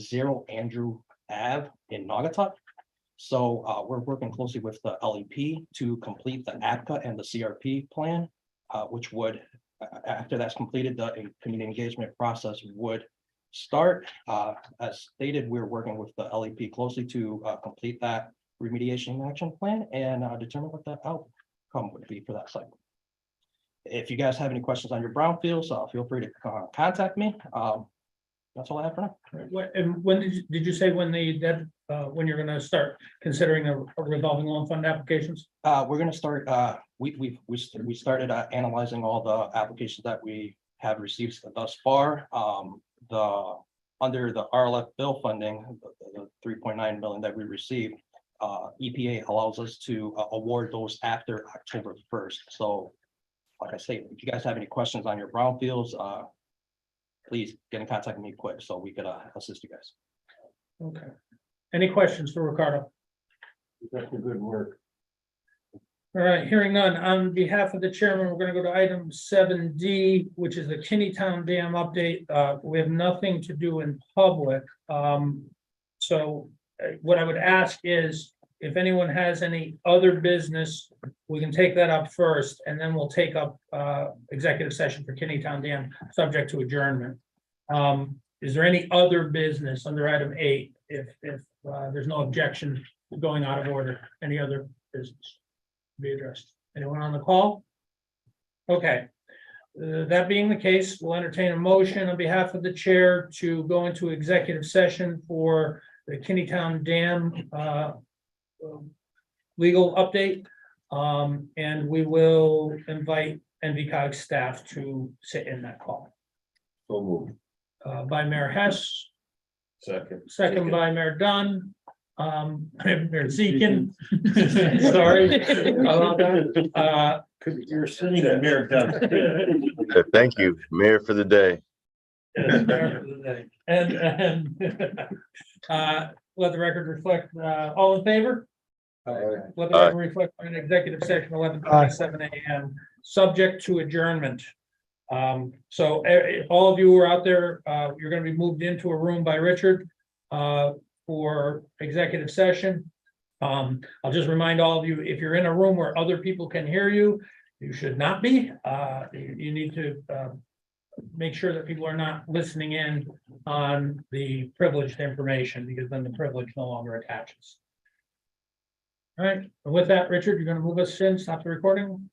Speaker 20: 0 Andrew Ave in Naugatuck. So we're working closely with the LEP to complete the APCA and the CRP plan, which would, after that's completed, the community engagement process would start. As stated, we're working with the LEP closely to complete that remediation action plan and determine what the outcome would be for that site. If you guys have any questions on your brownfields, feel free to contact me. That's all I have for now.
Speaker 1: And when did you say when when you're going to start considering a revolving loan fund applications?
Speaker 20: We're going to start. We started analyzing all the applications that we have received thus far. Under the RLF bill funding, the 3.9 million that we received, EPA allows us to award those after October 1st. So, like I say, if you guys have any questions on your brownfields, please get in contact with me quick so we could assist you guys.
Speaker 1: Okay. Any questions for Ricardo?
Speaker 7: That's a good work.
Speaker 1: All right, hearing none. On behalf of the chairman, we're gonna go to item 7D, which is the Kinneytown Dam update. We have nothing to do in public. So what I would ask is, if anyone has any other business, we can take that up first, and then we'll take up executive session for Kinneytown Dam, subject to adjournment. Is there any other business under item 8? If there's no objection to going out of order, any other business to be addressed? Anyone on the call? Okay. That being the case, we'll entertain a motion on behalf of the chair to go into executive session for the Kinneytown Dam legal update. And we will invite NVCOG staff to sit in that call.
Speaker 7: So moved.
Speaker 1: By Mayor Hess,
Speaker 7: Second.
Speaker 1: by Mayor Dunn. Mayor Zekin. Sorry about that.
Speaker 5: You're sitting in Mayor Dunn.
Speaker 9: Thank you, Mayor, for the day.
Speaker 1: Yes, Mayor for the day. And let the record reflect, all in favor? Let the record reflect on an executive session, 11:27 a.m., subject to adjournment. So all of you who are out there, you're gonna be moved into a room by Richard for executive session. I'll just remind all of you, if you're in a room where other people can hear you, you should not be. You need to make sure that people are not listening in on the privileged information, because then the privilege no longer attaches. All right, and with that, Richard, you're gonna move us in, stop the recording?